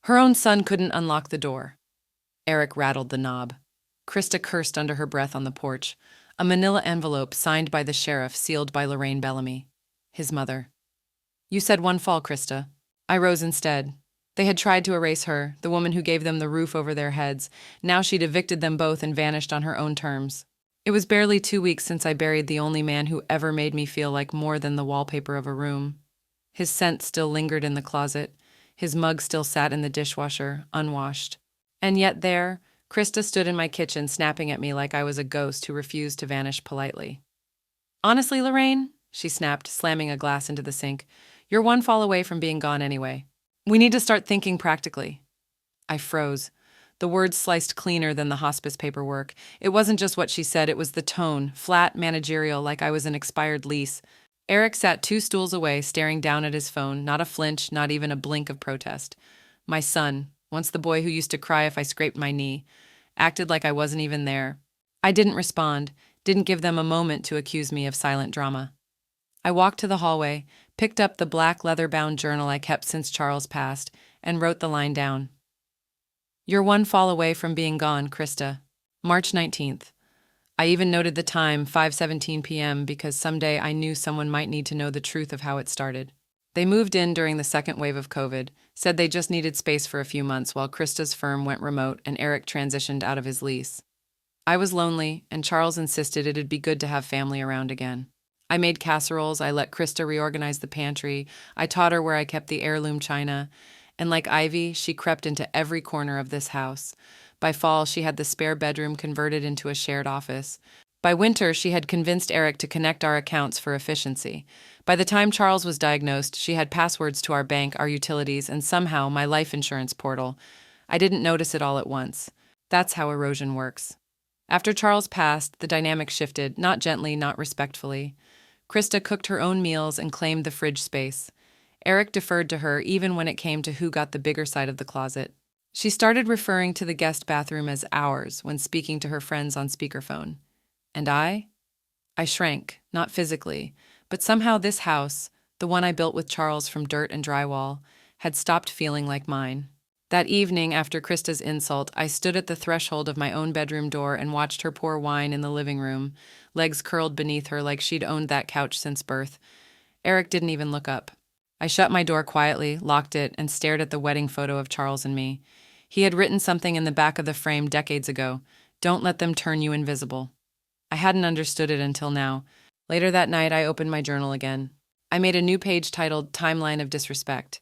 Her own son couldn't unlock the door. Eric rattled the knob. Krista cursed under her breath on the porch. A manila envelope signed by the sheriff, sealed by Lorraine Bellamy, his mother. You said one fall, Krista. I rose instead. They had tried to erase her, the woman who gave them the roof over their heads. Now she'd evicted them both and vanished on her own terms. It was barely 2 weeks since I buried the only man who ever made me feel like more than the wallpaper of a room. His scent still lingered in the closet. His mug still sat in the dishwasher, unwashed. And yet there, Krista stood in my kitchen snapping at me like I was a ghost who refused to vanish politely. Honestly, Lorraine, she snapped, slamming a glass into the sink, you're one fall away from being gone anyway. We need to start thinking practically. I froze. The words sliced cleaner than the hospice paperwork. It wasn't just what she said, it was the tone, flat, managerial, like I was an expired lease. Eric sat 2 stools away, staring down at his phone, not a flinch, not even a blink of protest. My son, once the boy who used to cry if I scraped my knee, acted like I wasn't even there. I didn't respond, didn't give them a moment to accuse me of silent drama. I walked to the hallway, picked up the black leather-bound journal I kept since Charles passed, and wrote the line down. You're one fall away from being gone, Krista. March 19th. I even noted the time, 5:17 p.m., because someday I knew someone might need to know the truth of how it started. They moved in during the second wave of COVID, said they just needed space for a few months while Krista's firm went remote and Eric transitioned out of his lease. I was lonely, and Charles insisted it'd be good to have family around again. I made casseroles, I let Krista reorganize the pantry, I taught her where I kept the heirloom china, and like Ivy, she crept into every corner of this house. By fall, she had the spare bedroom converted into a shared office. By winter, she had convinced Eric to connect our accounts for efficiency. By the time Charles was diagnosed, she had passwords to our bank, our utilities, and somehow my life insurance portal. I didn't notice it all at once. That's how erosion works. After Charles passed, the dynamic shifted, not gently, not respectfully. Krista cooked her own meals and claimed the fridge space. Eric deferred to her even when it came to who got the bigger side of the closet. She started referring to the guest bathroom as ours when speaking to her friends on speakerphone. And I shrank, not physically, but somehow this house, the one I built with Charles from dirt and drywall, had stopped feeling like mine. That evening, after Krista's insult, I stood at the threshold of my own bedroom door and watched her pour wine in the living room, legs curled beneath her like she'd owned that couch since birth. Eric didn't even look up. I shut my door quietly, locked it, and stared at the wedding photo of Charles and me. He had written something in the back of the frame decades ago. Don't let them turn you invisible. I hadn't understood it until now. Later that night, I opened my journal again. I made a new page titled Timeline of Disrespect.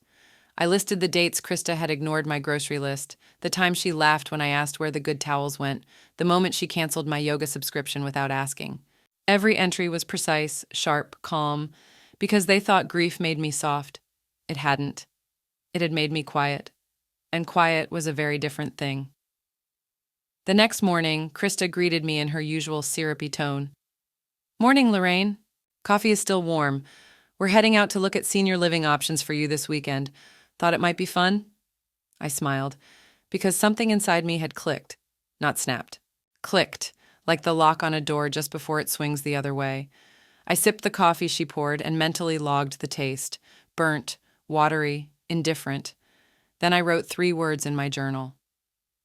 I listed the dates Krista had ignored my grocery list, the time she laughed when I asked where the good towels went, the moment she canceled my yoga subscription without asking. Every entry was precise, sharp, calm, because they thought grief made me soft. It hadn't. It had made me quiet. And quiet was a very different thing. The next morning, Krista greeted me in her usual syrupy tone. Morning, Lorraine. Coffee is still warm. We're heading out to look at senior living options for you this weekend. Thought it might be fun? I smiled, because something inside me had clicked, not snapped. Clicked, like the lock on a door just before it swings the other way. I sipped the coffee she poured and mentally logged the taste. Burnt, watery, indifferent. Then I wrote 3 words in my journal.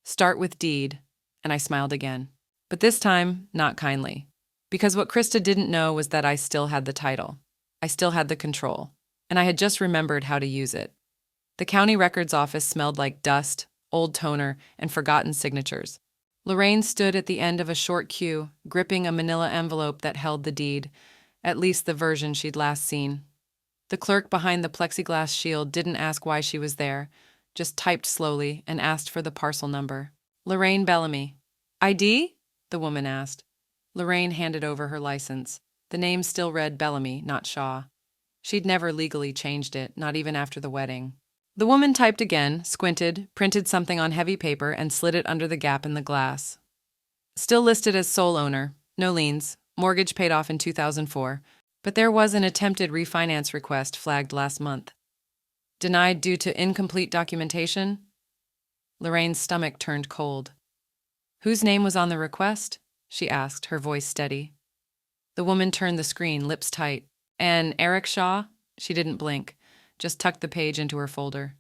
Start with deed, and I smiled again. But this time, not kindly. Because what Krista didn't know was that I still had the title. I still had the control. And I had just remembered how to use it. The county records office smelled like dust, old toner, and forgotten signatures. Lorraine stood at the end of a short queue, gripping a manila envelope that held the deed, at least the version she'd last seen. The clerk behind the plexiglass shield didn't ask why she was there, just typed slowly and asked for the parcel number. Lorraine Bellamy. ID? The woman asked. Lorraine handed over her license. The name still read Bellamy, not Shaw. She'd never legally changed it, not even after the wedding. The woman typed again, squinted, printed something on heavy paper, and slid it under the gap in the glass. Still listed as sole owner, no liens, mortgage paid off in 2004, but there was an attempted refinance request flagged last month. Denied due to incomplete documentation? Lorraine's stomach turned cold. Whose name was on the request? She asked, her voice steady. The woman turned the screen, lips tight. And Eric Shaw? She didn't blink, just tucked the page into her folder.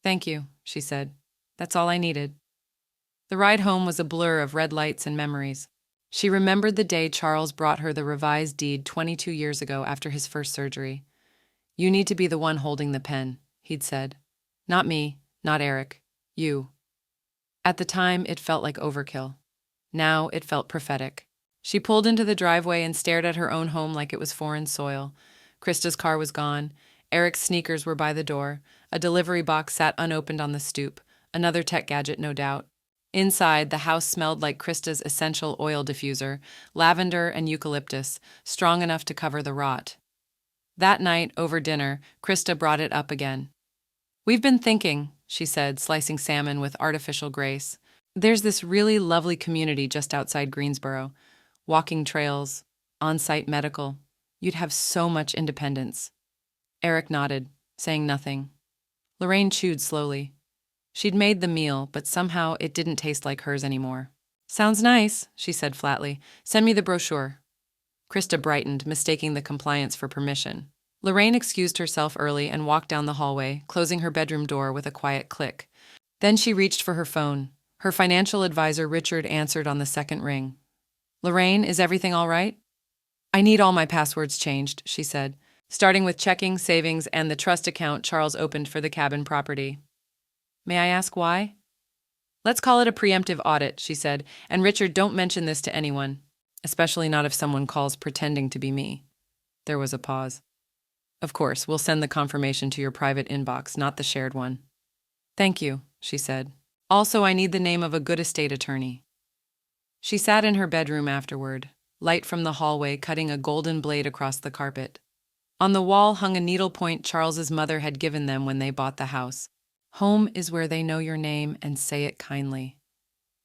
Thank you, she said. That's all I needed. The ride home was a blur of red lights and memories. She remembered the day Charles brought her the revised deed 22 years ago after his first surgery. You need to be the one holding the pen, he'd said. Not me, not Eric. You. At the time, it felt like overkill. Now, it felt prophetic. She pulled into the driveway and stared at her own home like it was foreign soil. Krista's car was gone. Eric's sneakers were by the door. A delivery box sat unopened on the stoop. Another tech gadget, no doubt. Inside, the house smelled like Krista's essential oil diffuser, lavender and eucalyptus, strong enough to cover the rot. That night, over dinner, Krista brought it up again. We've been thinking, she said, slicing salmon with artificial grace. There's this really lovely community just outside Greensboro. Walking trails, on-site medical. You'd have so much independence. Eric nodded, saying nothing. Lorraine chewed slowly. She'd made the meal, but somehow it didn't taste like hers anymore. Sounds nice, she said flatly. Send me the brochure. Krista brightened, mistaking the compliance for permission. Lorraine excused herself early and walked down the hallway, closing her bedroom door with a quiet click. Then she reached for her phone. Her financial advisor, Richard, answered on the second ring. Lorraine, is everything all right? I need all my passwords changed, she said, starting with checking, savings, and the trust account Charles opened for the cabin property. May I ask why? Let's call it a preemptive audit, she said, and Richard, don't mention this to anyone, especially not if someone calls pretending to be me. There was a pause. Of course, we'll send the confirmation to your private inbox, not the shared one. Thank you, she said. Also, I need the name of a good estate attorney. She sat in her bedroom afterward, light from the hallway cutting a golden blade across the carpet. On the wall hung a needlepoint Charles's mother had given them when they bought the house. Home is where they know your name and say it kindly.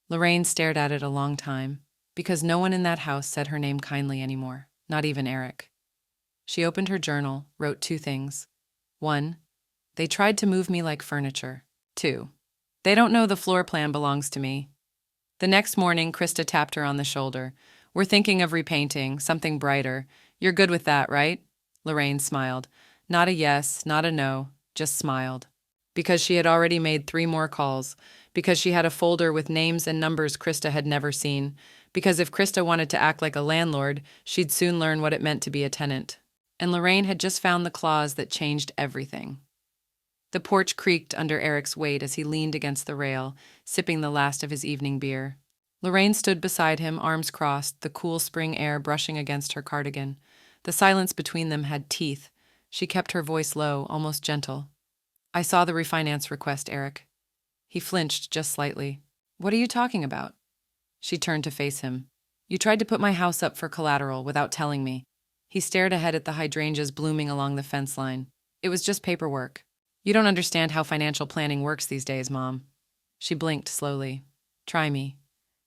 Lorraine stared at it a long time, because no one in that house said her name kindly anymore, not even Eric. She opened her journal, wrote 2 things. 1. They tried to move me like furniture. 2. They don't know the floor plan belongs to me. The next morning, Krista tapped her on the shoulder. We're thinking of repainting, something brighter. You're good with that, right? Lorraine smiled. Not a yes, not a no, just smiled. Because she had already made 3 more calls. Because she had a folder with names and numbers Krista had never seen. Because if Krista wanted to act like a landlord, she'd soon learn what it meant to be a tenant. And Lorraine had just found the clause that changed everything. The porch creaked under Eric's weight as he leaned against the rail, sipping the last of his evening beer. Lorraine stood beside him, arms crossed, the cool spring air brushing against her cardigan. The silence between them had teeth. She kept her voice low, almost gentle. I saw the refinance request, Eric. He flinched just slightly. What are you talking about? She turned to face him. You tried to put my house up for collateral without telling me. He stared ahead at the hydrangeas blooming along the fence line. It was just paperwork. You don't understand how financial planning works these days, Mom. She blinked slowly. Try me.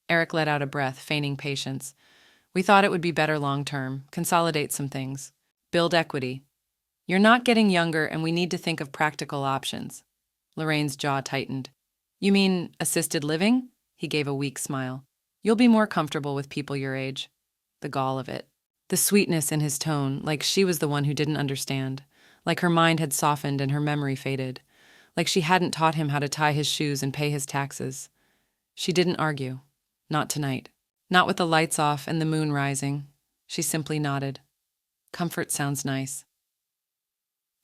Eric let out a breath, feigning patience. We thought it would be better long-term, consolidate some things, build equity. You're not getting younger, and we need to think of practical options. Lorraine's jaw tightened. You mean assisted living? He gave a weak smile. You'll be more comfortable with people your age. The gall of it. The sweetness in his tone, like she was the one who didn't understand. Like her mind had softened and her memory faded. Like she hadn't taught him how to tie his shoes and pay his taxes. She didn't argue. Not tonight. Not with the lights off and the moon rising. She simply nodded. Comfort sounds nice.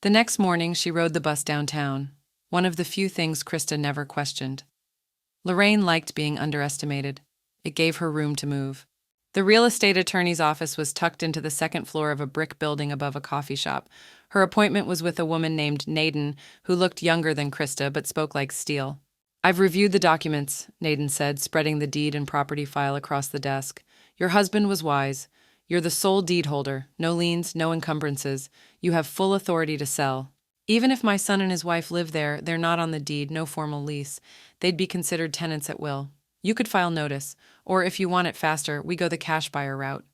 The next morning, she rode the bus downtown, one of the few things Krista never questioned. Lorraine liked being underestimated. It gave her room to move. The real estate attorney's office was tucked into the second floor of a brick building above a coffee shop. Her appointment was with a woman named Naden, who looked younger than Krista but spoke like steel. I've reviewed the documents, Naden said, spreading the deed and property file across the desk. Your husband was wise. You're the sole deed holder. No liens, no encumbrances. You have full authority to sell. Even if my son and his wife live there, they're not on the deed, no formal lease. They'd be considered tenants at will. You could file notice, or if you want it faster, we go the cash buyer route.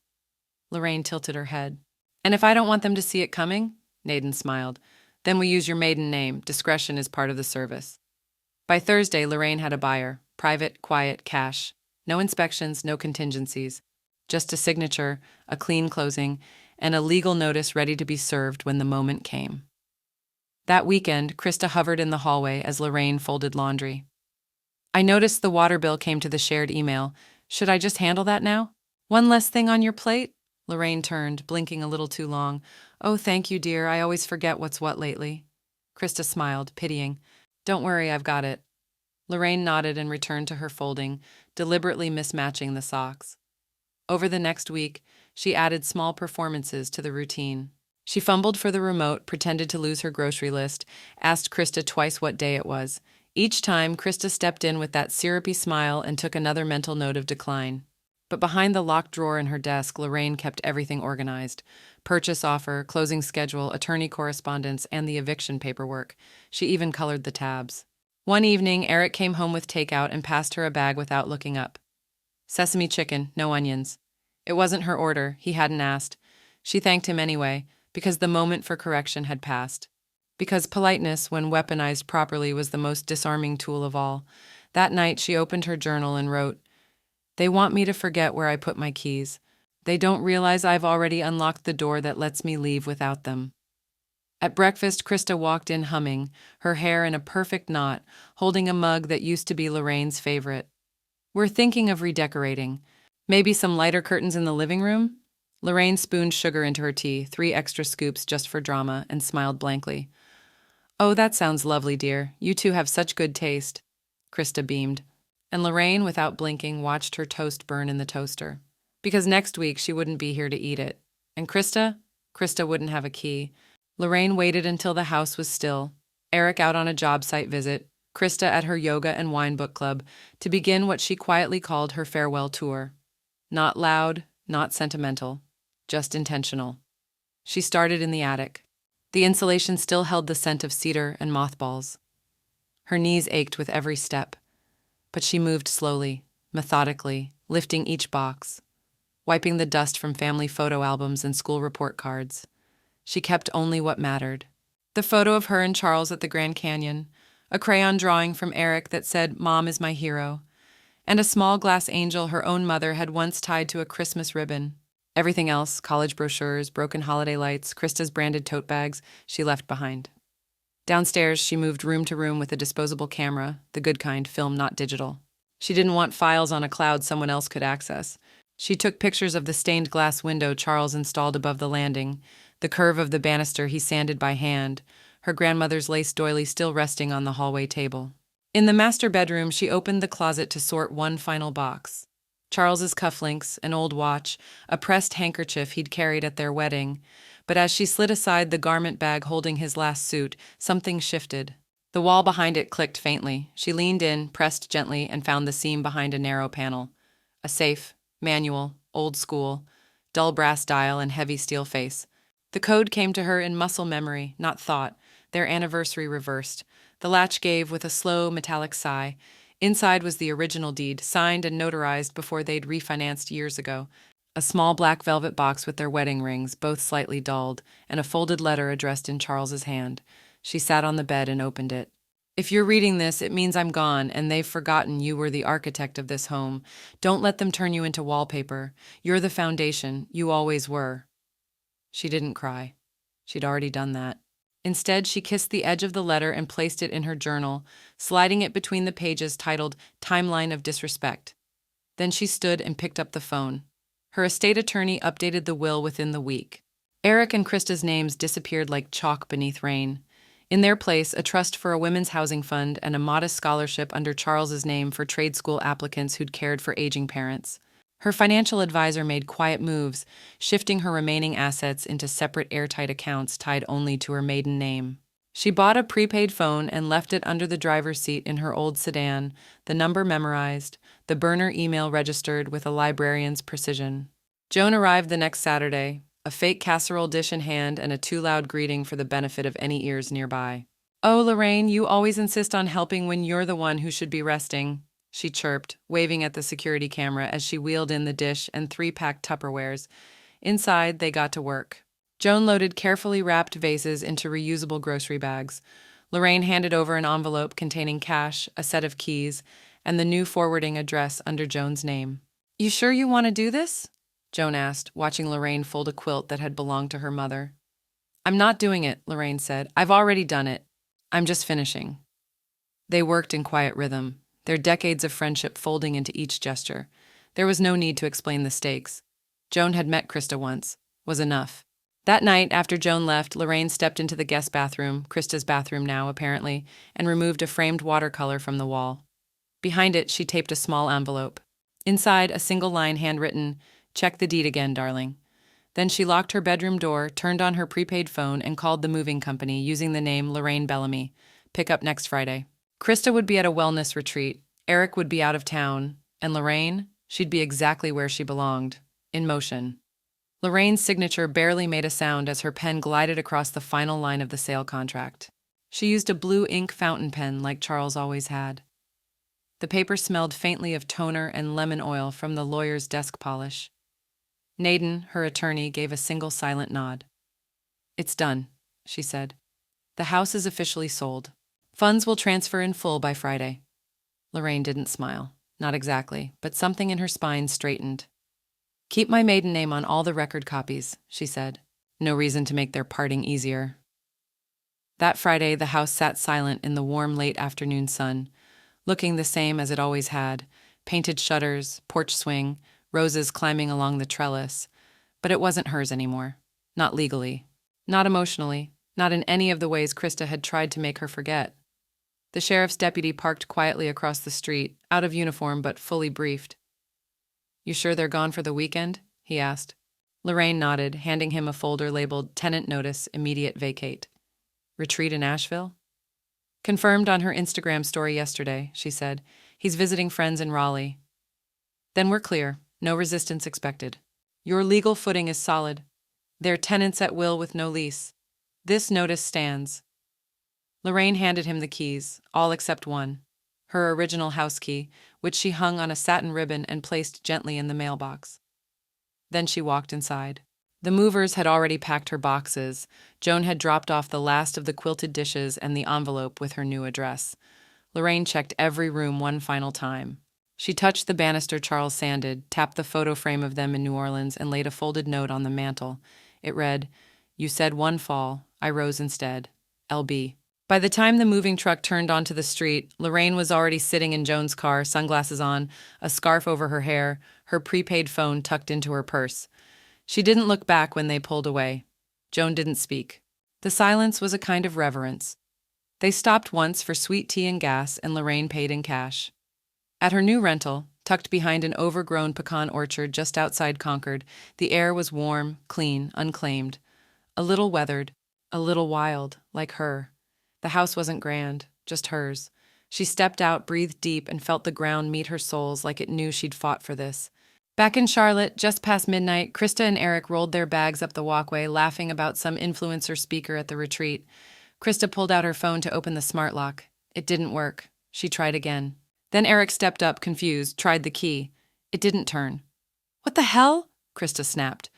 Lorraine tilted her head. And if I don't want them to see it coming? Naden smiled. Then we use your maiden name. Discretion is part of the service. By Thursday, Lorraine had a buyer. Private, quiet, cash. No inspections, no contingencies. Just a signature, a clean closing, and a legal notice ready to be served when the moment came. That weekend, Krista hovered in the hallway as Lorraine folded laundry. I noticed the water bill came to the shared email. Should I just handle that now? One less thing on your plate? Lorraine turned, blinking a little too long. Oh, thank you, dear. I always forget what's what lately. Krista smiled, pitying. Don't worry, I've got it. Lorraine nodded and returned to her folding, deliberately mismatching the socks. Over the next week, she added small performances to the routine. She fumbled for the remote, pretended to lose her grocery list, asked Krista twice what day it was. Each time, Krista stepped in with that syrupy smile and took another mental note of decline. But behind the locked drawer in her desk, Lorraine kept everything organized. Purchase offer, closing schedule, attorney correspondence, and the eviction paperwork. She even colored the tabs. One evening, Eric came home with takeout and passed her a bag without looking up. Sesame chicken, no onions. It wasn't her order, he hadn't asked. She thanked him anyway, because the moment for correction had passed. Because politeness, when weaponized properly, was the most disarming tool of all. That night, she opened her journal and wrote, "They want me to forget where I put my keys. They don't realize I've already unlocked the door that lets me leave without them." At breakfast, Krista walked in humming, her hair in a perfect knot, holding a mug that used to be Lorraine's favorite. "We're thinking of redecorating. Maybe some lighter curtains in the living room?" Lorraine spooned sugar into her tea, 3 extra scoops just for drama, and smiled blankly. "Oh, that sounds lovely, dear. You two have such good taste." Krista beamed. And Lorraine, without blinking, watched her toast burn in the toaster. Because next week she wouldn't be here to eat it. And Krista wouldn't have a key. Lorraine waited until the house was still, Eric out on a job site visit, Krista at her yoga and wine book club, to begin what she quietly called her farewell tour. Not loud, not sentimental, just intentional. She started in the attic. The insulation still held the scent of cedar and mothballs. Her knees ached with every step, but she moved slowly, methodically, lifting each box, wiping the dust from family photo albums and school report cards. She kept only what mattered. The photo of her and Charles at the Grand Canyon, a crayon drawing from Eric that said, "Mom is my hero," and a small glass angel her own mother had once tied to a Christmas ribbon. Everything else, college brochures, broken holiday lights, Krista's branded tote bags, she left behind. Downstairs, she moved room to room with a disposable camera, the good kind, film, not digital. She didn't want files on a cloud someone else could access. She took pictures of the stained glass window Charles installed above the landing, the curve of the banister he sanded by hand, her grandmother's lace doily still resting on the hallway table. In the master bedroom, she opened the closet to sort one final box. Charles's cufflinks, an old watch, a pressed handkerchief he'd carried at their wedding. But as she slid aside the garment bag holding his last suit, something shifted. The wall behind it clicked faintly. She leaned in, pressed gently, and found the seam behind a narrow panel. A safe, manual, old school, dull brass dial and heavy steel face. The code came to her in muscle memory, not thought, their anniversary reversed. The latch gave with a slow, metallic sigh. Inside was the original deed, signed and notarized before they'd refinanced years ago. A small black velvet box with their wedding rings, both slightly dulled, and a folded letter addressed in Charles's hand. She sat on the bed and opened it. "If you're reading this, it means I'm gone, and they've forgotten you were the architect of this home. Don't let them turn you into wallpaper. You're the foundation. You always were." She didn't cry. She'd already done that. Instead, she kissed the edge of the letter and placed it in her journal, sliding it between the pages titled "Timeline of Disrespect." Then she stood and picked up the phone. Her estate attorney updated the will within the week. Eric and Krista's names disappeared like chalk beneath rain. In their place, a trust for a women's housing fund and a modest scholarship under Charles's name for trade school applicants who'd cared for aging parents. Her financial advisor made quiet moves, shifting her remaining assets into separate airtight accounts tied only to her maiden name. She bought a prepaid phone and left it under the driver's seat in her old sedan, the number memorized, the burner email registered with a librarian's precision. Joan arrived the next Saturday, a fake casserole dish in hand and a too loud greeting for the benefit of any ears nearby. "Oh, Lorraine, you always insist on helping when you're the one who should be resting," she chirped, waving at the security camera as she wheeled in the dish and 3-packed Tupperwares. Inside, they got to work. Joan loaded carefully wrapped vases into reusable grocery bags. Lorraine handed over an envelope containing cash, a set of keys, and the new forwarding address under Joan's name. "You sure you want to do this?" Joan asked, watching Lorraine fold a quilt that had belonged to her mother. I'm not doing it, Lorraine said. I've already done it. I'm just finishing. They worked in quiet rhythm, their decades of friendship folding into each gesture. There was no need to explain the stakes. Joan had met Krista once, was enough. That night, after Joan left, Lorraine stepped into the guest bathroom, Krista's bathroom now, apparently, and removed a framed watercolor from the wall. Behind it, she taped a small envelope. Inside, a single line handwritten, "Check the deed again, darling." Then she locked her bedroom door, turned on her prepaid phone, and called the moving company using the name Lorraine Bellamy. Pick up next Friday. Krista would be at a wellness retreat, Eric would be out of town, and Lorraine, she'd be exactly where she belonged, in motion. Lorraine's signature barely made a sound as her pen glided across the final line of the sale contract. She used a blue ink fountain pen like Charles always had. The paper smelled faintly of toner and lemon oil from the lawyer's desk polish. Naden, her attorney, gave a single silent nod. "It's done," she said. "The house is officially sold. Funds will transfer in full by Friday." Lorraine didn't smile. Not exactly, but something in her spine straightened. "Keep my maiden name on all the record copies," she said. No reason to make their parting easier. That Friday, the house sat silent in the warm late afternoon sun, looking the same as it always had, painted shutters, porch swing, roses climbing along the trellis. But it wasn't hers anymore. Not legally. Not emotionally. Not in any of the ways Krista had tried to make her forget. The sheriff's deputy parked quietly across the street, out of uniform but fully briefed. "You sure they're gone for the weekend?" he asked. Lorraine nodded, handing him a folder labeled "Tenant Notice, Immediate Vacate." "Retreat in Asheville?" "Confirmed on her Instagram story yesterday," she said. "He's visiting friends in Raleigh." "Then we're clear. No resistance expected. Your legal footing is solid. They're tenants at will with no lease. This notice stands." Lorraine handed him the keys, all except one, her original house key, which she hung on a satin ribbon and placed gently in the mailbox. Then she walked inside. The movers had already packed her boxes. Joan had dropped off the last of the quilted dishes and the envelope with her new address. Lorraine checked every room one final time. She touched the banister Charles sanded, tapped the photo frame of them in New Orleans, and laid a folded note on the mantel. It read, "You said one fall. I rose instead. LB." By the time the moving truck turned onto the street, Lorraine was already sitting in Joan's car, sunglasses on, a scarf over her hair, her prepaid phone tucked into her purse. She didn't look back when they pulled away. Joan didn't speak. The silence was a kind of reverence. They stopped once for sweet tea and gas, and Lorraine paid in cash. At her new rental, tucked behind an overgrown pecan orchard just outside Concord, the air was warm, clean, unclaimed. A little weathered, a little wild, like her. The house wasn't grand, just hers. She stepped out, breathed deep, and felt the ground meet her soles like it knew she'd fought for this. Back in Charlotte, just past midnight, Krista and Eric rolled their bags up the walkway, laughing about some influencer speaker at the retreat. Krista pulled out her phone to open the smart lock. It didn't work. She tried again. Then Eric stepped up, confused, tried the key. It didn't turn. "What the hell?" Krista snapped.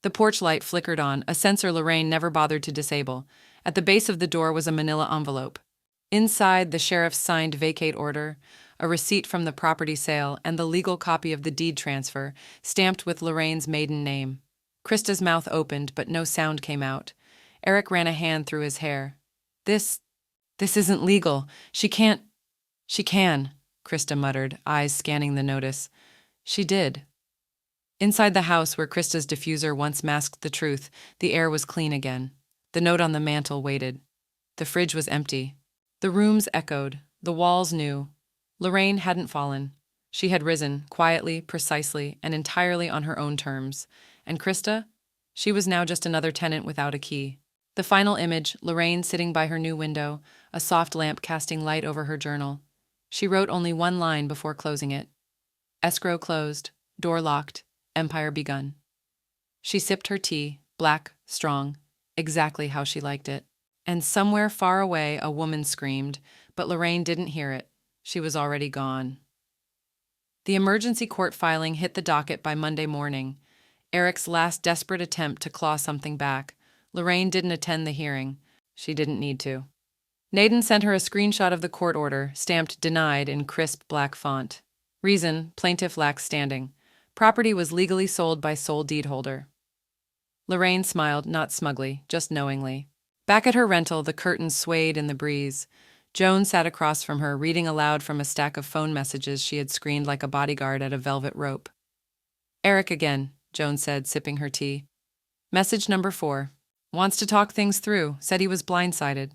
The porch light flickered on, a sensor Lorraine never bothered to disable. At the base of the door was a manila envelope. Inside, the sheriff's signed vacate order, a receipt from the property sale, and the legal copy of the deed transfer, stamped with Lorraine's maiden name. Krista's mouth opened, but no sound came out. Eric ran a hand through his hair. This isn't legal. She can't." "She can," Krista muttered, eyes scanning the notice. She did. Inside the house where Krista's diffuser once masked the truth, the air was clean again. The note on the mantel waited. The fridge was empty. The rooms echoed. The walls knew. Lorraine hadn't fallen. She had risen, quietly, precisely, and entirely on her own terms. And Krista? She was now just another tenant without a key. The final image, Lorraine sitting by her new window, a soft lamp casting light over her journal. She wrote only one line before closing it. Escrow closed, door locked, empire begun. She sipped her tea, black, strong, exactly how she liked it. And somewhere far away a woman screamed, but Lorraine didn't hear it. She was already gone. The emergency court filing hit the docket by Monday morning. Eric's last desperate attempt to claw something back. Lorraine didn't attend the hearing. She didn't need to. Naden sent her a screenshot of the court order, stamped denied in crisp black font. Reason, plaintiff lacks standing. Property was legally sold by sole deed holder. Lorraine smiled, not smugly, just knowingly. Back at her rental, the curtains swayed in the breeze. Joan sat across from her, reading aloud from a stack of phone messages she had screened like a bodyguard at a velvet rope. Eric again, Joan said, sipping her tea. Message number 4. Wants to talk things through, said he was blindsided.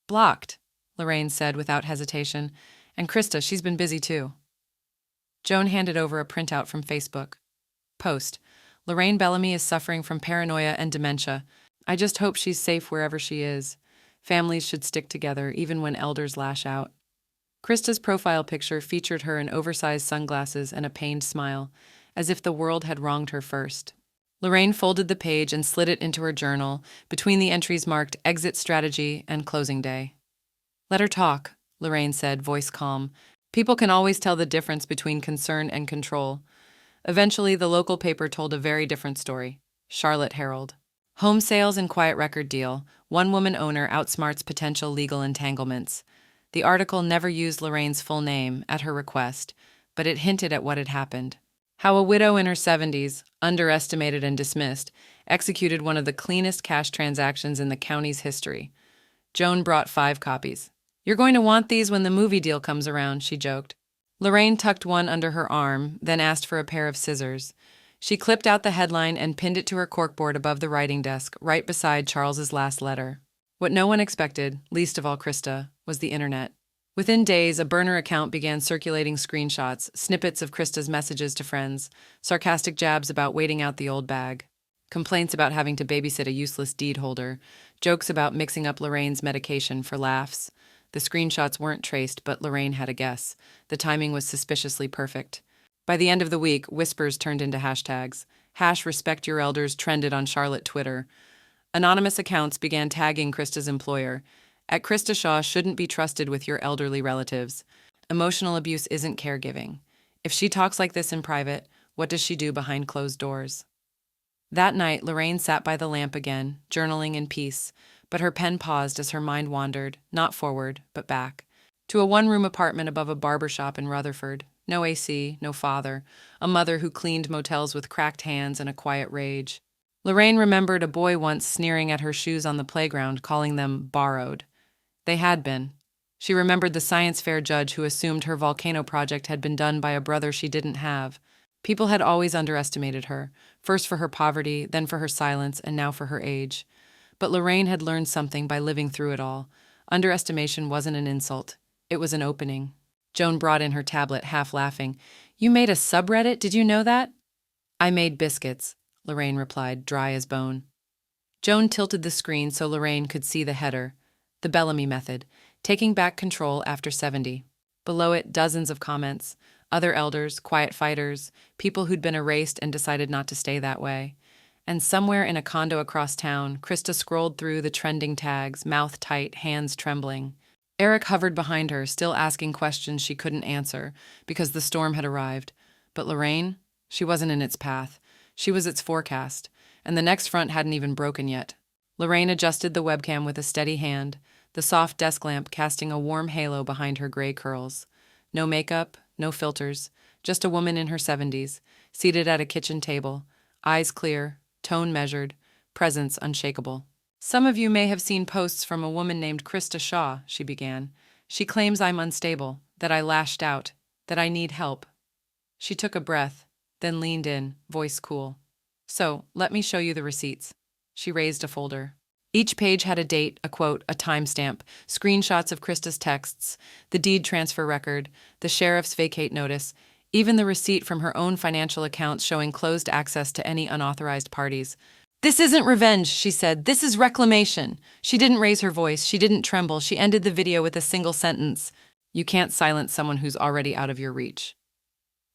Blocked, Lorraine said without hesitation. And Krista, she's been busy too. Joan handed over a printout from Facebook. Post. Lorraine Bellamy is suffering from paranoia and dementia. I just hope she's safe wherever she is. Families should stick together, even when elders lash out. Krista's profile picture featured her in oversized sunglasses and a pained smile, as if the world had wronged her first. Lorraine folded the page and slid it into her journal, between the entries marked Exit Strategy and Closing Day. Let her talk, Lorraine said, voice calm. People can always tell the difference between concern and control. Eventually, the local paper told a very different story. Charlotte Herald. Home sales and quiet record deal. One-woman owner outsmarts potential legal entanglements. The article never used Lorraine's full name, at her request, but it hinted at what had happened. How a widow in her 70s, underestimated and dismissed, executed one of the cleanest cash transactions in the county's history. Joan brought 5 copies. You're going to want these when the movie deal comes around, she joked. Lorraine tucked one under her arm, then asked for a pair of scissors. She clipped out the headline and pinned it to her corkboard above the writing desk, right beside Charles's last letter. What no one expected, least of all Krista, was the internet. Within days, a burner account began circulating screenshots, snippets of Krista's messages to friends, sarcastic jabs about waiting out the old bag, complaints about having to babysit a useless deed holder, jokes about mixing up Lorraine's medication for laughs. The screenshots weren't traced, but Lorraine had a guess. The timing was suspiciously perfect. By the end of the week, whispers turned into hashtags. #RespectYourElders trended on Charlotte Twitter. Anonymous accounts began tagging Krista's employer. At Krista Shaw shouldn't be trusted with your elderly relatives. Emotional abuse isn't caregiving. If she talks like this in private, what does she do behind closed doors? That night, Lorraine sat by the lamp again, journaling in peace, but her pen paused as her mind wandered, not forward, but back, to a one-room apartment above a barber shop in Rutherford. No AC, no father, a mother who cleaned motels with cracked hands and a quiet rage. Lorraine remembered a boy once sneering at her shoes on the playground, calling them borrowed. They had been. She remembered the science fair judge who assumed her volcano project had been done by a brother she didn't have. People had always underestimated her, first for her poverty, then for her silence, and now for her age. But Lorraine had learned something by living through it all. Underestimation wasn't an insult. It was an opening. Joan brought in her tablet, half laughing. You made a subreddit? Did you know that? I made biscuits, Lorraine replied, dry as bone. Joan tilted the screen so Lorraine could see the header. The Bellamy method, taking back control after 70. Below it, dozens of comments. Other elders, quiet fighters, people who'd been erased and decided not to stay that way. And somewhere in a condo across town, Krista scrolled through the trending tags, mouth tight, hands trembling. Eric hovered behind her, still asking questions she couldn't answer, because the storm had arrived. But Lorraine? She wasn't in its path. She was its forecast, and the next front hadn't even broken yet. Lorraine adjusted the webcam with a steady hand, the soft desk lamp casting a warm halo behind her gray curls. No makeup, no filters, just a woman in her 70s, seated at a kitchen table, eyes clear, tone measured, presence unshakable. Some of you may have seen posts from a woman named Krista Shaw, she began. She claims I'm unstable, that I lashed out, that I need help. She took a breath, then leaned in, voice cool. So, let me show you the receipts. She raised a folder. Each page had a date, a quote, a timestamp, screenshots of Krista's texts, the deed transfer record, the sheriff's vacate notice, even the receipt from her own financial accounts showing closed access to any unauthorized parties. This isn't revenge, she said. This is reclamation. She didn't raise her voice. She didn't tremble. She ended the video with a single sentence. You can't silence someone who's already out of your reach.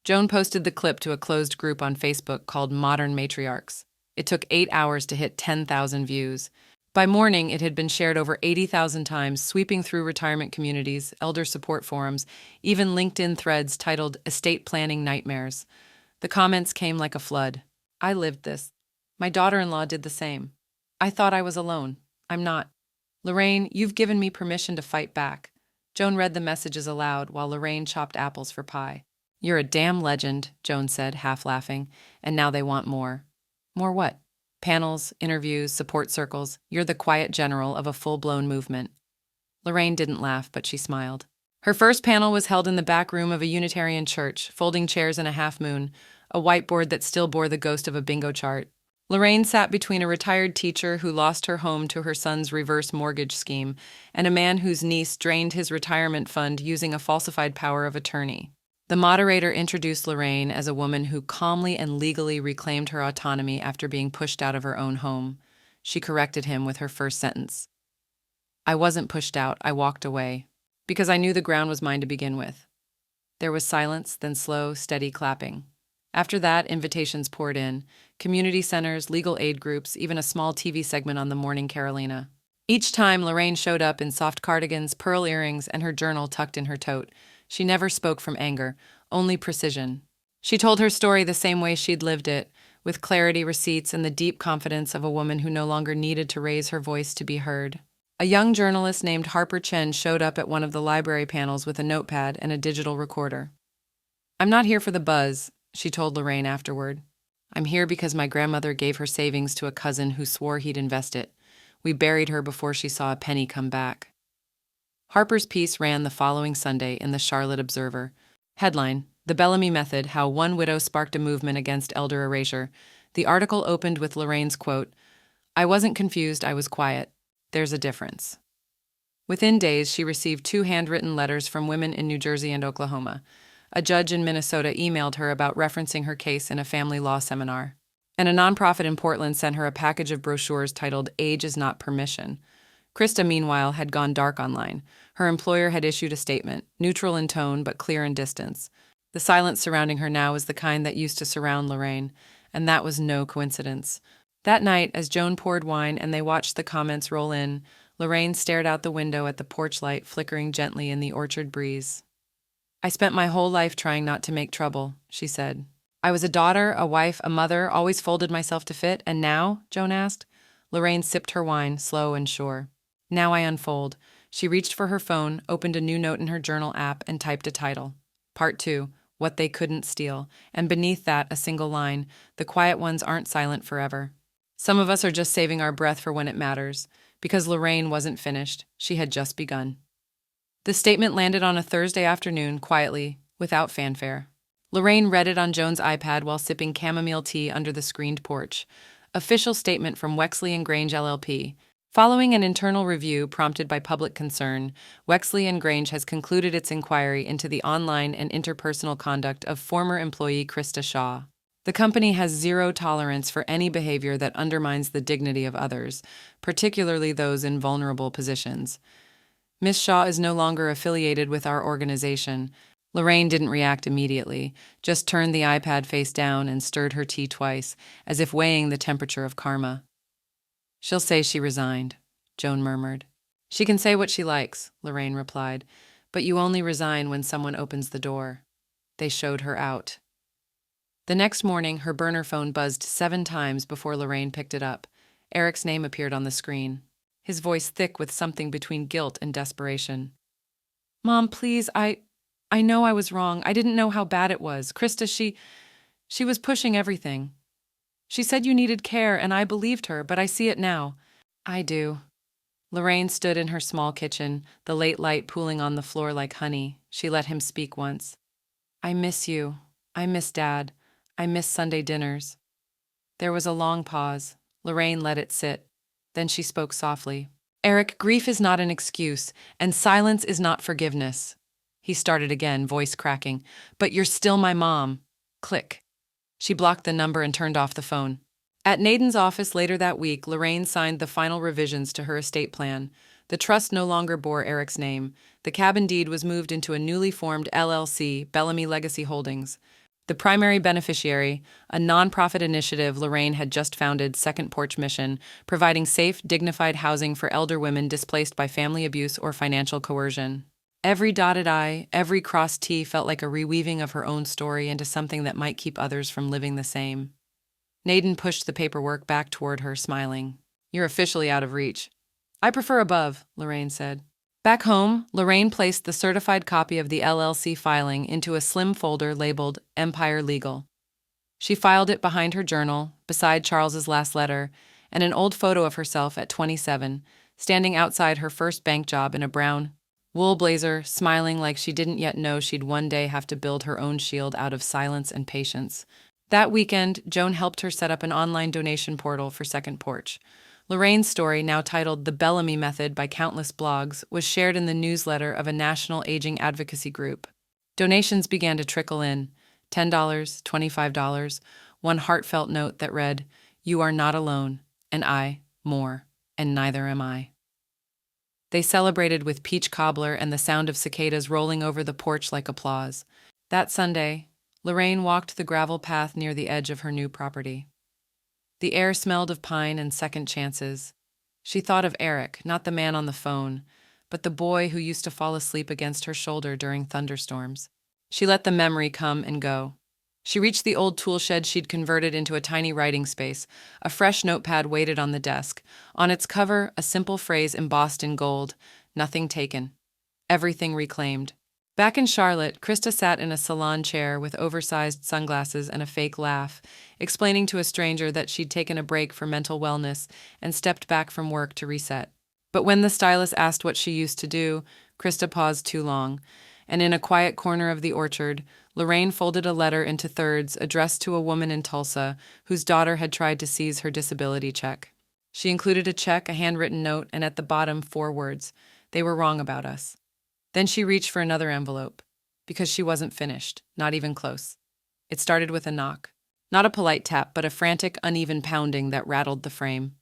Joan posted the clip to a closed group on Facebook called Modern Matriarchs. It took 8 hours to hit 10,000 views. By morning, it had been shared over 80,000 times, sweeping through retirement communities, elder support forums, even LinkedIn threads titled Estate Planning Nightmares. The comments came like a flood. I lived this. My daughter-in-law did the same. I thought I was alone. I'm not. Lorraine, you've given me permission to fight back. Joan read the messages aloud while Lorraine chopped apples for pie. You're a damn legend, Joan said, half laughing, and now they want more. More what? Panels, interviews, support circles. You're the quiet general of a full-blown movement. Lorraine didn't laugh, but she smiled. Her first panel was held in the back room of a Unitarian church, folding chairs and a half-moon, a whiteboard that still bore the ghost of a bingo chart. Lorraine sat between a retired teacher who lost her home to her son's reverse mortgage scheme and a man whose niece drained his retirement fund using a falsified power of attorney. The moderator introduced Lorraine as a woman who calmly and legally reclaimed her autonomy after being pushed out of her own home. She corrected him with her first sentence. I wasn't pushed out, I walked away, because I knew the ground was mine to begin with. There was silence, then slow, steady clapping. After that, invitations poured in. Community centers, legal aid groups, even a small TV segment on the Morning Carolina. Each time, Lorraine showed up in soft cardigans, pearl earrings, and her journal tucked in her tote. She never spoke from anger, only precision. She told her story the same way she'd lived it, with clarity, receipts, and the deep confidence of a woman who no longer needed to raise her voice to be heard. A young journalist named Harper Chen showed up at one of the library panels with a notepad and a digital recorder. I'm not here for the buzz, she told Lorraine afterward. I'm here because my grandmother gave her savings to a cousin who swore he'd invest it. We buried her before she saw a penny come back. Harper's piece ran the following Sunday in the Charlotte Observer. Headline: The Bellamy Method, How One Widow Sparked a Movement Against Elder Erasure. The article opened with Lorraine's quote, I wasn't confused, I was quiet. There's a difference. Within days, she received 2 handwritten letters from women in New Jersey and Oklahoma. A judge in Minnesota emailed her about referencing her case in a family law seminar. And a nonprofit in Portland sent her a package of brochures titled Age is Not Permission. Krista, meanwhile, had gone dark online. Her employer had issued a statement, neutral in tone but clear in distance. The silence surrounding her now was the kind that used to surround Lorraine, and that was no coincidence. That night, as Joan poured wine and they watched the comments roll in, Lorraine stared out the window at the porch light flickering gently in the orchard breeze. I spent my whole life trying not to make trouble, she said. I was a daughter, a wife, a mother, always folded myself to fit, and now? Joan asked. Lorraine sipped her wine, slow and sure. Now I unfold. She reached for her phone, opened a new note in her journal app, and typed a title. Part 2, What They Couldn't Steal, and beneath that a single line, The quiet ones aren't silent forever. Some of us are just saving our breath for when it matters, because Lorraine wasn't finished. She had just begun. The statement landed on a Thursday afternoon, quietly, without fanfare. Lorraine read it on Joan's iPad while sipping chamomile tea under the screened porch. Official statement from Wexley and Grange LLP. Following an internal review prompted by public concern, Wexley and Grange has concluded its inquiry into the online and interpersonal conduct of former employee Krista Shaw. The company has zero tolerance for any behavior that undermines the dignity of others, particularly those in vulnerable positions. Ms. Shaw is no longer affiliated with our organization. Lorraine didn't react immediately, just turned the iPad face down and stirred her tea twice, as if weighing the temperature of karma. She'll say she resigned, Joan murmured. She can say what she likes, Lorraine replied, but you only resign when someone opens the door. They showed her out. The next morning, her burner phone buzzed 7 times before Lorraine picked it up. Eric's name appeared on the screen, his voice thick with something between guilt and desperation. Mom, please, I know I was wrong. I didn't know how bad it was. Krista, she was pushing everything. She said you needed care, and I believed her, but I see it now. I do. Lorraine stood in her small kitchen, the late light pooling on the floor like honey. She let him speak once. I miss you. I miss Dad. I miss Sunday dinners. There was a long pause. Lorraine let it sit. Then she spoke softly. Eric, grief is not an excuse, and silence is not forgiveness. He started again, voice cracking. But you're still my mom. Click. She blocked the number and turned off the phone. At Naden's office later that week, Lorraine signed the final revisions to her estate plan. The trust no longer bore Eric's name. The cabin deed was moved into a newly formed LLC, Bellamy Legacy Holdings. The primary beneficiary, a nonprofit initiative Lorraine had just founded, Second Porch Mission, providing safe, dignified housing for elder women displaced by family abuse or financial coercion. Every dotted I, every crossed T felt like a reweaving of her own story into something that might keep others from living the same. Naden pushed the paperwork back toward her, smiling. You're officially out of reach. I prefer above, Lorraine said. Back home, Lorraine placed the certified copy of the LLC filing into a slim folder labeled Empire Legal. She filed it behind her journal, beside Charles's last letter, and an old photo of herself at 27, standing outside her first bank job in a brown wool blazer, smiling like she didn't yet know she'd one day have to build her own shield out of silence and patience. That weekend, Joan helped her set up an online donation portal for Second Porch. Lorraine's story, now titled The Bellamy Method by countless blogs, was shared in the newsletter of a national aging advocacy group. Donations began to trickle in, $10, $25, one heartfelt note that read, "You are not alone, and I, more, and neither am I." They celebrated with peach cobbler and the sound of cicadas rolling over the porch like applause. That Sunday, Lorraine walked the gravel path near the edge of her new property. The air smelled of pine and second chances. She thought of Eric, not the man on the phone, but the boy who used to fall asleep against her shoulder during thunderstorms. She let the memory come and go. She reached the old tool shed she'd converted into a tiny writing space. A fresh notepad waited on the desk. On its cover, a simple phrase embossed in gold, "Nothing taken. Everything reclaimed." Back in Charlotte, Krista sat in a salon chair with oversized sunglasses and a fake laugh, explaining to a stranger that she'd taken a break for mental wellness and stepped back from work to reset. But when the stylist asked what she used to do, Krista paused too long, and in a quiet corner of the orchard, Lorraine folded a letter into thirds addressed to a woman in Tulsa whose daughter had tried to seize her disability check. She included a check, a handwritten note, and at the bottom 4 words, "They were wrong about us." Then she reached for another envelope, because she wasn't finished, not even close. It started with a knock. Not a polite tap, but a frantic, uneven pounding that rattled the frame.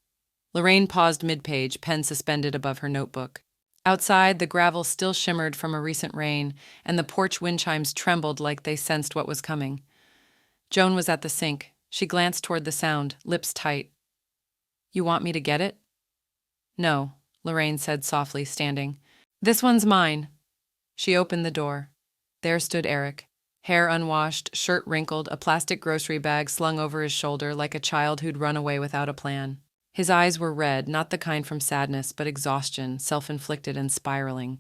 Lorraine paused mid-page, pen suspended above her notebook. Outside, the gravel still shimmered from a recent rain, and the porch wind chimes trembled like they sensed what was coming. Joan was at the sink. She glanced toward the sound, lips tight. "You want me to get it?" "No," Lorraine said softly, standing. "This one's mine." She opened the door. There stood Eric, hair unwashed, shirt wrinkled, a plastic grocery bag slung over his shoulder like a child who'd run away without a plan. His eyes were red, not the kind from sadness, but exhaustion, self-inflicted and spiraling.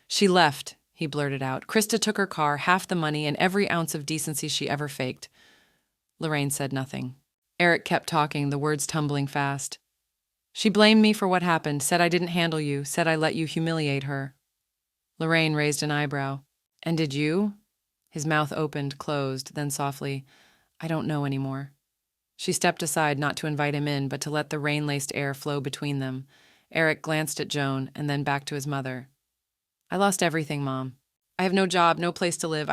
"She left," he blurted out. "Krista took her car, half the money, and every ounce of decency she ever faked." Lorraine said nothing. Eric kept talking, the words tumbling fast. "She blamed me for what happened, said I didn't handle you, said I let you humiliate her." Lorraine raised an eyebrow. "And did you?" His mouth opened, closed, then softly, "I don't know anymore." She stepped aside, not to invite him in, but to let the rain-laced air flow between them. Eric glanced at Joan, and then back to his mother. "I lost everything, Mom. I have no job, no place to live.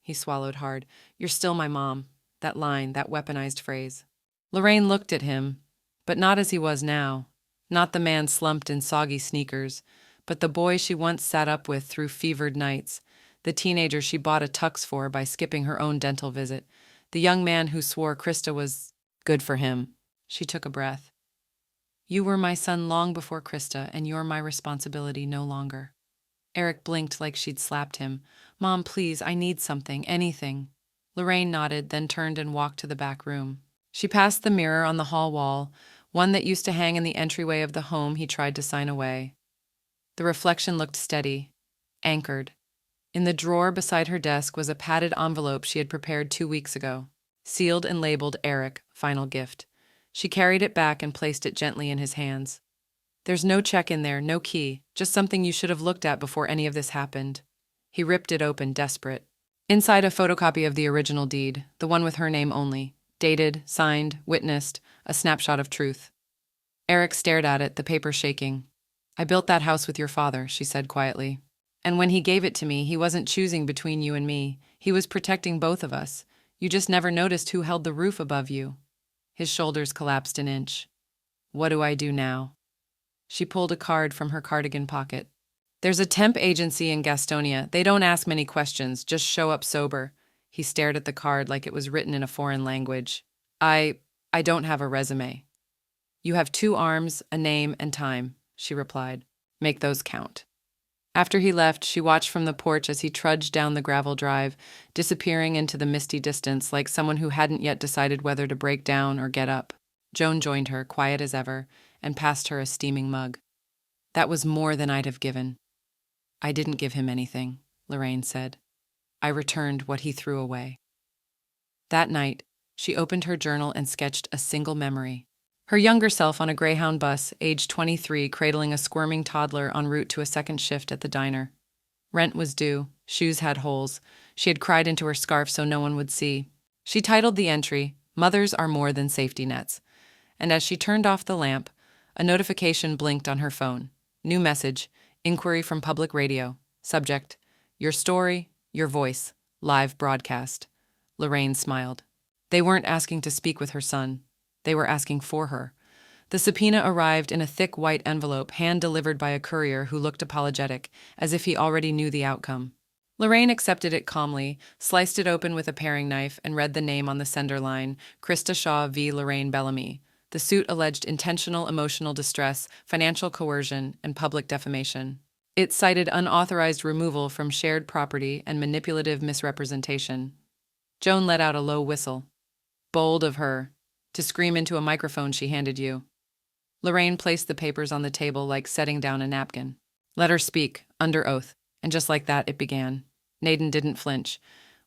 He swallowed hard. "You're still my mom." That line, that weaponized phrase. Lorraine looked at him, but not as he was now. Not the man slumped in soggy sneakers, but the boy she once sat up with through fevered nights, the teenager she bought a tux for by skipping her own dental visit, the young man who swore Krista was good for him. She took a breath. "You were my son long before Krista, and you're my responsibility no longer." Eric blinked like she'd slapped him. "Mom, please, I need something, anything." Lorraine nodded, then turned and walked to the back room. She passed the mirror on the hall wall, one that used to hang in the entryway of the home he tried to sign away. The reflection looked steady, anchored. In the drawer beside her desk was a padded envelope she had prepared 2 weeks ago, sealed and labeled Eric, final gift. She carried it back and placed it gently in his hands. "There's no check in there, no key, just something you should have looked at before any of this happened." He ripped it open, desperate. Inside, a photocopy of the original deed, the one with her name only, dated, signed, witnessed, a snapshot of truth. Eric stared at it, the paper shaking. "I built that house with your father," she said quietly. "And when he gave it to me, he wasn't choosing between you and me. He was protecting both of us. You just never noticed who held the roof above you." His shoulders collapsed an inch. "What do I do now?" She pulled a card from her cardigan pocket. "There's a temp agency in Gastonia. They don't ask many questions, just show up sober." He stared at the card like it was written in a foreign language. I don't have a resume." "You have 2 arms, a name, and time," she replied. "Make those count." After he left, she watched from the porch as he trudged down the gravel drive, disappearing into the misty distance like someone who hadn't yet decided whether to break down or get up. Joan joined her, quiet as ever, and passed her a steaming mug. "That was more than I'd have given." "I didn't give him anything," Lorraine said. "I returned what he threw away." That night, She opened her journal and sketched a single memory. Her younger self on a Greyhound bus, age 23, cradling a squirming toddler en route to a second shift at the diner. Rent was due, shoes had holes. She had cried into her scarf so no one would see. She titled the entry, "Mothers are more than safety nets." And as she turned off the lamp, a notification blinked on her phone. New message, inquiry from public radio. Subject, "Your story, your voice, live broadcast." Lorraine smiled. They weren't asking to speak with her son. They were asking for her. The subpoena arrived in a thick white envelope, hand-delivered by a courier who looked apologetic, as if he already knew the outcome. Lorraine accepted it calmly, sliced it open with a paring knife, and read the name on the sender line, Krista Shaw v. Lorraine Bellamy. The suit alleged intentional emotional distress, financial coercion, and public defamation. It cited unauthorized removal from shared property and manipulative misrepresentation. Joan let out a low whistle. Bold of her, to scream into a microphone she handed you. Lorraine placed the papers on the table like setting down a napkin. Let her speak, under oath, and just like that it began. Naden didn't flinch.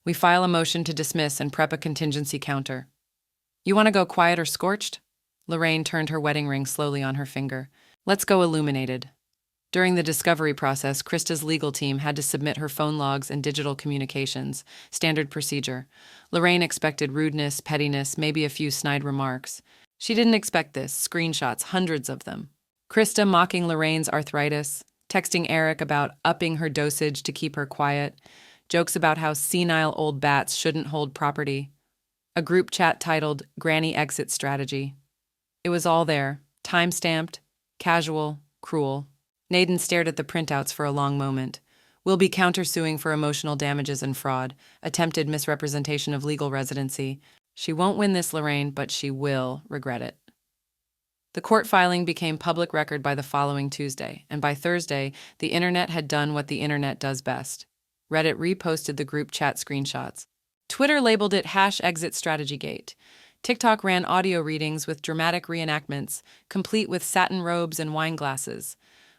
We file a motion to dismiss and prep a contingency counter. You want to go quiet or scorched? Lorraine turned her wedding ring slowly on her finger. Let's go illuminated. During the discovery process, Krista's legal team had to submit her phone logs and digital communications, standard procedure. Lorraine expected rudeness, pettiness, maybe a few snide remarks. She didn't expect this, screenshots, hundreds of them. Krista mocking Lorraine's arthritis, texting Eric about upping her dosage to keep her quiet, jokes about how senile old bats shouldn't hold property. A group chat titled Granny Exit Strategy. It was all there, time-stamped, casual, cruel. Naden stared at the printouts for a long moment. We'll be countersuing for emotional damages and fraud, attempted misrepresentation of legal residency. She won't win this, Lorraine, but she will regret it. The court filing became public record by the following Tuesday, and by Thursday, the internet had done what the internet does best. Reddit reposted the group chat screenshots. Twitter labeled it #ExitStrategyGate. TikTok ran audio readings with dramatic reenactments, complete with satin robes and wine glasses.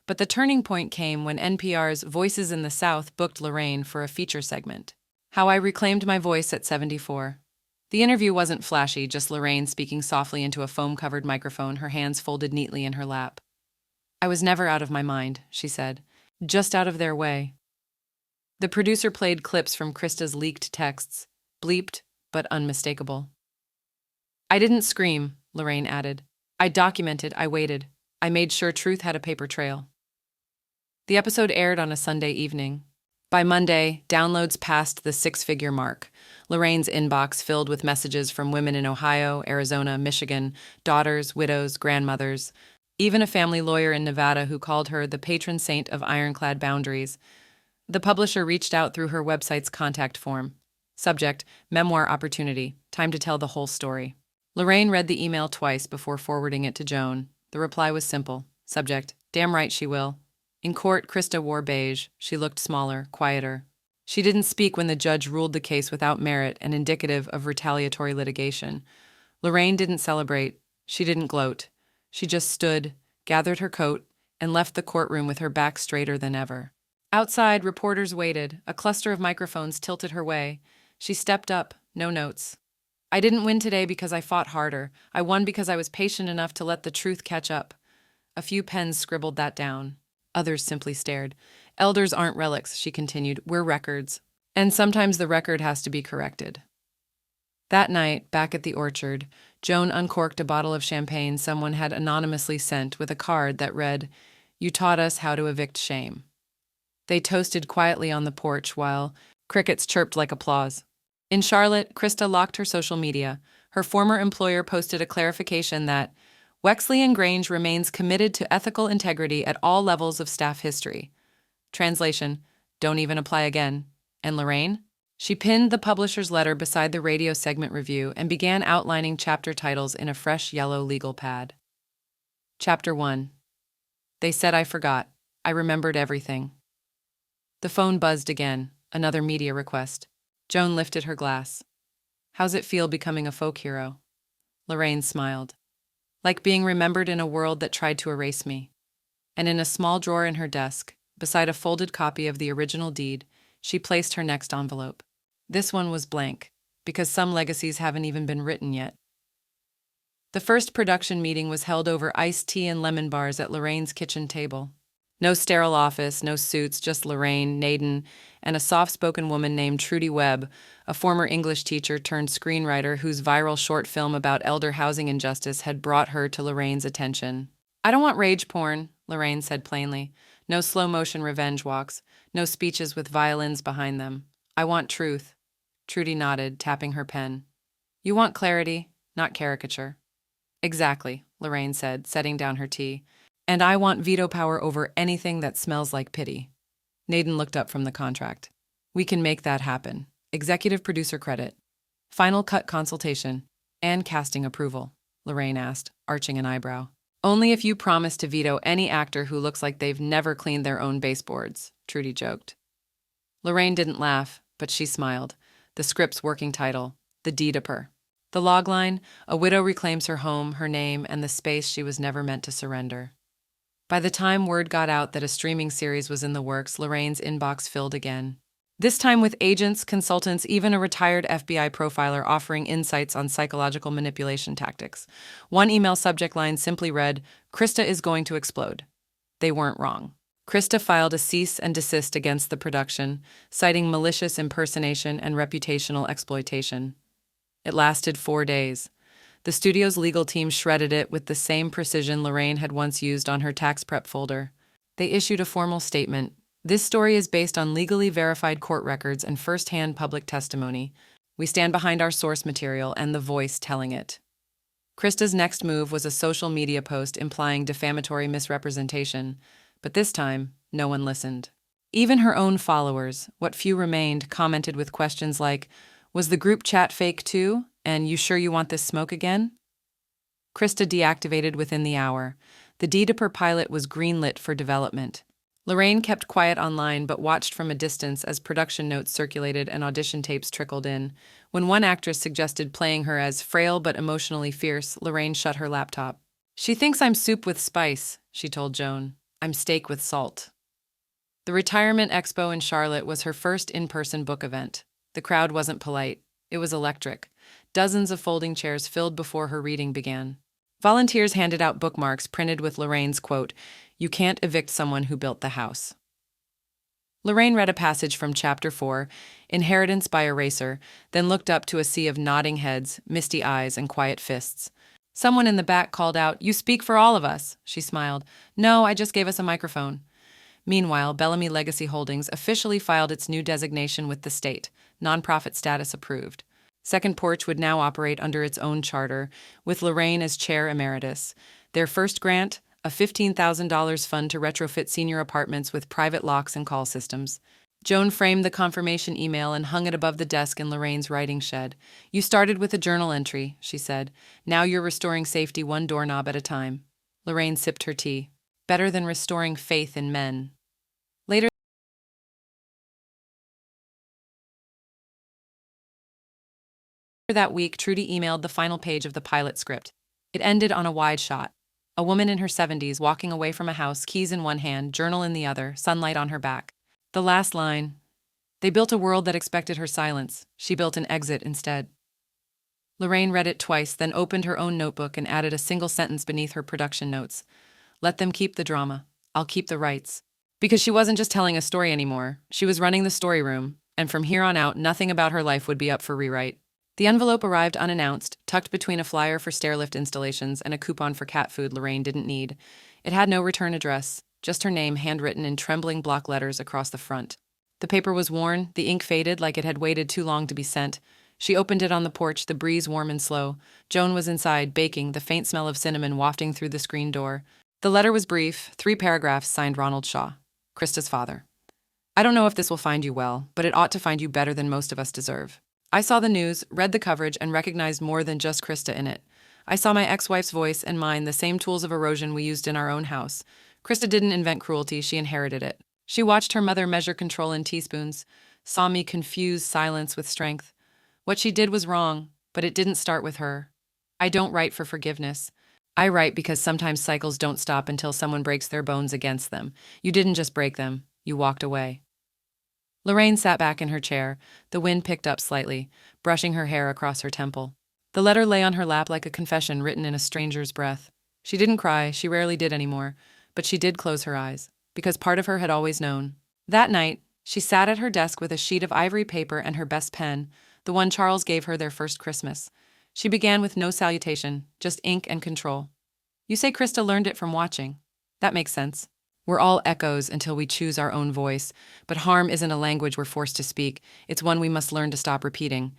But the turning point came when NPR's Voices in the South booked Lorraine for a feature segment. How I Reclaimed My Voice at 74. The interview wasn't flashy, just Lorraine speaking softly into a foam-covered microphone, her hands folded neatly in her lap. I was never out of my mind, she said, just out of their way. The producer played clips from Krista's leaked texts, bleeped but unmistakable. I didn't scream, Lorraine added. I documented, I waited. I made sure truth had a paper trail. The episode aired on a Sunday evening. By Monday, downloads passed the six-figure mark. Lorraine's inbox filled with messages from women in Ohio, Arizona, Michigan, daughters, widows, grandmothers, even a family lawyer in Nevada who called her the patron saint of ironclad boundaries. The publisher reached out through her website's contact form. Subject, Memoir Opportunity, time to tell the whole story. Lorraine read the email twice before forwarding it to Joan. The reply was simple. Subject, damn right she will. In court, Krista wore beige. She looked smaller, quieter. She didn't speak when the judge ruled the case without merit and indicative of retaliatory litigation. Lorraine didn't celebrate. She didn't gloat. She just stood, gathered her coat, and left the courtroom with her back straighter than ever. Outside, reporters waited. A cluster of microphones tilted her way. She stepped up, no notes. I didn't win today because I fought harder. I won because I was patient enough to let the truth catch up. A few pens scribbled that down. Others simply stared. Elders aren't relics, she continued. We're records. And sometimes the record has to be corrected. That night, back at the orchard, Joan uncorked a bottle of champagne someone had anonymously sent with a card that read, You taught us how to evict shame. They toasted quietly on the porch while crickets chirped like applause. In Charlotte, Krista locked her social media. Her former employer posted a clarification that Wexley and Grange remains committed to ethical integrity at all levels of staff history. Translation, don't even apply again. And Lorraine? She pinned the publisher's letter beside the radio segment review and began outlining chapter titles in a fresh yellow legal pad. Chapter 1. They said I forgot. I remembered everything. The phone buzzed again, another media request. Joan lifted her glass. How's it feel becoming a folk hero? Lorraine smiled. Like being remembered in a world that tried to erase me. And in a small drawer in her desk, beside a folded copy of the original deed, she placed her next envelope. This one was blank, because some legacies haven't even been written yet. The first production meeting was held over iced tea and lemon bars at Lorraine's kitchen table. No sterile office, no suits, just Lorraine, Naden, and a soft-spoken woman named Trudy Webb, a former English teacher turned screenwriter whose viral short film about elder housing injustice had brought her to Lorraine's attention. "I don't want rage porn," Lorraine said plainly. "No slow-motion revenge walks, no speeches with violins behind them. I want truth." Trudy nodded, tapping her pen. "You want clarity, not caricature." "Exactly," Lorraine said, setting down her tea. "And I want veto power over anything that smells like pity." Naden looked up from the contract. "We can make that happen. Executive producer credit. Final cut consultation. And casting approval," Lorraine asked, arching an eyebrow. "Only if you promise to veto any actor who looks like they've never cleaned their own baseboards," Trudy joked. Lorraine didn't laugh, but she smiled. The script's working title, The Deedeper. The logline, a widow reclaims her home, her name, and the space she was never meant to surrender. By the time word got out that a streaming series was in the works, Lorraine's inbox filled again. This time with agents, consultants, even a retired FBI profiler offering insights on psychological manipulation tactics. One email subject line simply read, "Krista is going to explode." They weren't wrong. Krista filed a cease and desist against the production, citing malicious impersonation and reputational exploitation. It lasted 4 days. The studio's legal team shredded it with the same precision Lorraine had once used on her tax prep folder. They issued a formal statement. "This story is based on legally verified court records and first-hand public testimony. We stand behind our source material and the voice telling it." Krista's next move was a social media post implying defamatory misrepresentation, but this time, no one listened. Even her own followers, what few remained, commented with questions like, "Was the group chat fake too? And you sure you want this smoke again?" Krista deactivated within the hour. The Deedeper pilot was greenlit for development. Lorraine kept quiet online but watched from a distance as production notes circulated and audition tapes trickled in. When one actress suggested playing her as frail but emotionally fierce, Lorraine shut her laptop. "She thinks I'm soup with spice," she told Joan. "I'm steak with salt." The Retirement Expo in Charlotte was her first in-person book event. The crowd wasn't polite. It was electric. Dozens of folding chairs filled before her reading began. Volunteers handed out bookmarks printed with Lorraine's quote, "You can't evict someone who built the house." Lorraine read a passage from Chapter 4, Inheritance by Eraser, then looked up to a sea of nodding heads, misty eyes, and quiet fists. Someone in the back called out, "You speak for all of us." She smiled. "No, I just gave us a microphone." Meanwhile, Bellamy Legacy Holdings officially filed its new designation with the state, nonprofit status approved. Second Porch would now operate under its own charter, with Lorraine as chair emeritus. Their first grant, a $15,000 fund to retrofit senior apartments with private locks and call systems. Joan framed the confirmation email and hung it above the desk in Lorraine's writing shed. "You started with a journal entry," she said. "Now you're restoring safety one doorknob at a time." Lorraine sipped her tea. "Better than restoring faith in men." Later that week, Trudy emailed the final page of the pilot script. It ended on a wide shot. A woman in her 70s walking away from a house, keys in one hand, journal in the other, sunlight on her back. The last line, "They built a world that expected her silence. She built an exit instead." Lorraine read it twice, then opened her own notebook and added a single sentence beneath her production notes. "Let them keep the drama. I'll keep the rights." Because she wasn't just telling a story anymore. She was running the story room, and from here on out, nothing about her life would be up for rewrite. The envelope arrived unannounced, tucked between a flyer for stairlift installations and a coupon for cat food Lorraine didn't need. It had no return address, just her name handwritten in trembling block letters across the front. The paper was worn, the ink faded like it had waited too long to be sent. She opened it on the porch, the breeze warm and slow. Joan was inside, baking, the faint smell of cinnamon wafting through the screen door. The letter was brief, 3 paragraphs signed Ronald Shaw, Krista's father. "I don't know if this will find you well, but it ought to find you better than most of us deserve. I saw the news, read the coverage, and recognized more than just Krista in it. I saw my ex-wife's voice and mine, the same tools of erosion we used in our own house. Krista didn't invent cruelty, she inherited it. She watched her mother measure control in teaspoons, saw me confuse silence with strength. What she did was wrong, but it didn't start with her. I don't write for forgiveness. I write because sometimes cycles don't stop until someone breaks their bones against them. You didn't just break them, you walked away." Lorraine sat back in her chair. The wind picked up slightly, brushing her hair across her temple. The letter lay on her lap like a confession written in a stranger's breath. She didn't cry, she rarely did anymore, but she did close her eyes, because part of her had always known. That night, she sat at her desk with a sheet of ivory paper and her best pen, the one Charles gave her their first Christmas. She began with no salutation, just ink and control. You say Krista learned it from watching. That makes sense. We're all echoes until we choose our own voice, but harm isn't a language we're forced to speak, it's one we must learn to stop repeating.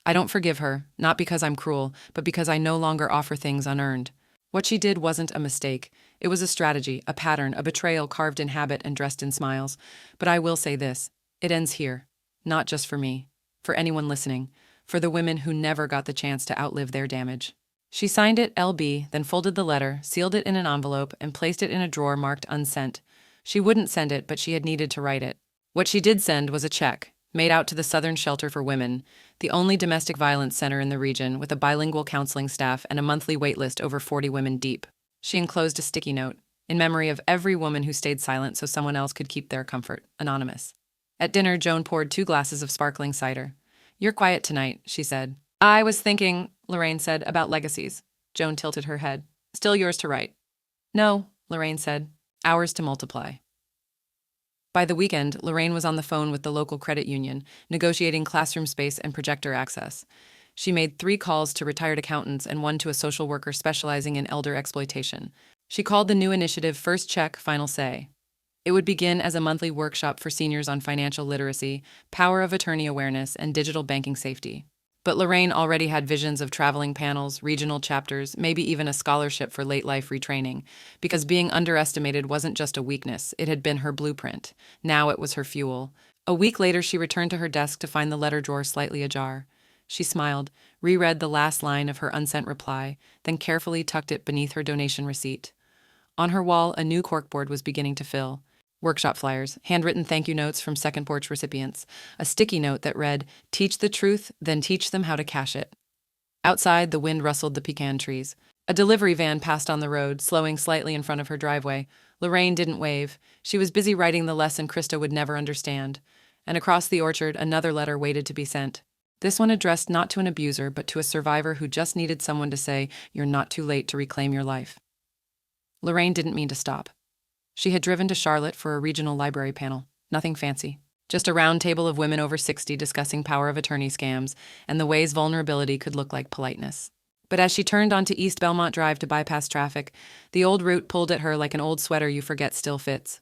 I don't forgive her, not because I'm cruel, but because I no longer offer things unearned. What she did wasn't a mistake. It was a strategy, a pattern, a betrayal carved in habit and dressed in smiles. But I will say this, it ends here. Not just for me. For anyone listening. For the women who never got the chance to outlive their damage. She signed it LB, then folded the letter, sealed it in an envelope, and placed it in a drawer marked unsent. She wouldn't send it, but she had needed to write it. What she did send was a check, made out to the Southern Shelter for Women, the only domestic violence center in the region with a bilingual counseling staff and a monthly waitlist over 40 women deep. She enclosed a sticky note, in memory of every woman who stayed silent so someone else could keep their comfort, anonymous. At dinner, Joan poured 2 glasses of sparkling cider. You're quiet tonight, she said. I was thinking, Lorraine said, about legacies. Joan tilted her head. Still yours to write. No, Lorraine said. Ours to multiply. By the weekend, Lorraine was on the phone with the local credit union, negotiating classroom space and projector access. She made 3 calls to retired accountants and 1 to a social worker specializing in elder exploitation. She called the new initiative First Check, Final Say. It would begin as a monthly workshop for seniors on financial literacy, power of attorney awareness, and digital banking safety. But Lorraine already had visions of traveling panels, regional chapters, maybe even a scholarship for late-life retraining, because being underestimated wasn't just a weakness, it had been her blueprint. Now it was her fuel. A week later, she returned to her desk to find the letter drawer slightly ajar. She smiled, reread the last line of her unsent reply, then carefully tucked it beneath her donation receipt. On her wall, a new corkboard was beginning to fill. Workshop flyers, handwritten thank you notes from Second Porch recipients, a sticky note that read, teach the truth, then teach them how to cash it. Outside, the wind rustled the pecan trees. A delivery van passed on the road, slowing slightly in front of her driveway. Lorraine didn't wave. She was busy writing the lesson Krista would never understand. And across the orchard, another letter waited to be sent. This one addressed not to an abuser, but to a survivor who just needed someone to say, you're not too late to reclaim your life. Lorraine didn't mean to stop. She had driven to Charlotte for a regional library panel. Nothing fancy. Just a round table of women over 60 discussing power of attorney scams and the ways vulnerability could look like politeness. But as she turned onto East Belmont Drive to bypass traffic, the old route pulled at her like an old sweater you forget still fits.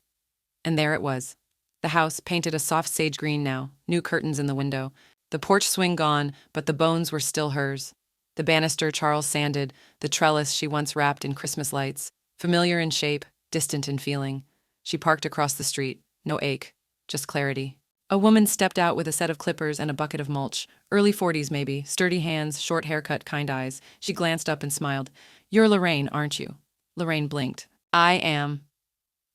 And there it was. The house, painted a soft sage green now, new curtains in the window. The porch swing gone, but the bones were still hers. The banister Charles sanded, the trellis she once wrapped in Christmas lights, familiar in shape, distant in feeling. She parked across the street. No ache, just clarity. A woman stepped out with a set of clippers and a bucket of mulch. Early 40s maybe, sturdy hands, short haircut, kind eyes. She glanced up and smiled. You're Lorraine, aren't you? Lorraine blinked. I am.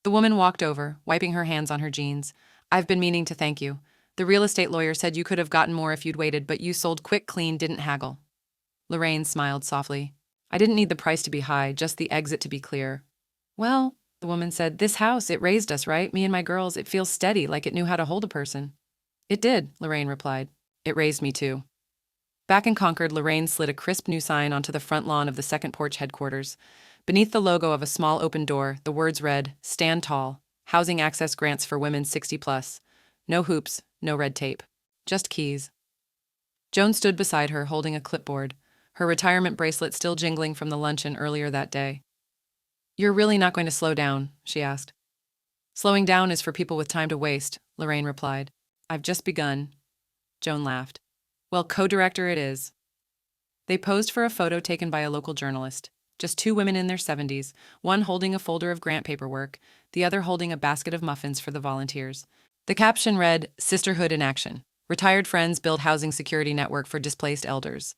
The woman walked over, wiping her hands on her jeans. I've been meaning to thank you. The real estate lawyer said you could have gotten more if you'd waited, but you sold quick, clean, didn't haggle. Lorraine smiled softly. I didn't need the price to be high, just the exit to be clear. Well, the woman said, this house, it raised us, right? Me and my girls, it feels steady, like it knew how to hold a person. It did, Lorraine replied. It raised me too. Back in Concord, Lorraine slid a crisp new sign onto the front lawn of the Second Porch headquarters. Beneath the logo of a small open door, the words read, Stand Tall, Housing Access Grants for Women 60+. No hoops, no red tape. Just keys. Joan stood beside her, holding a clipboard, her retirement bracelet still jingling from the luncheon earlier that day. You're really not going to slow down, she asked. Slowing down is for people with time to waste, Lorraine replied. I've just begun. Joan laughed. Well, co-director it is. They posed for a photo taken by a local journalist. Just 2 women in their 70s, one holding a folder of grant paperwork, the other holding a basket of muffins for the volunteers. The caption read, Sisterhood in Action. Retired Friends Build Housing Security Network for Displaced Elders.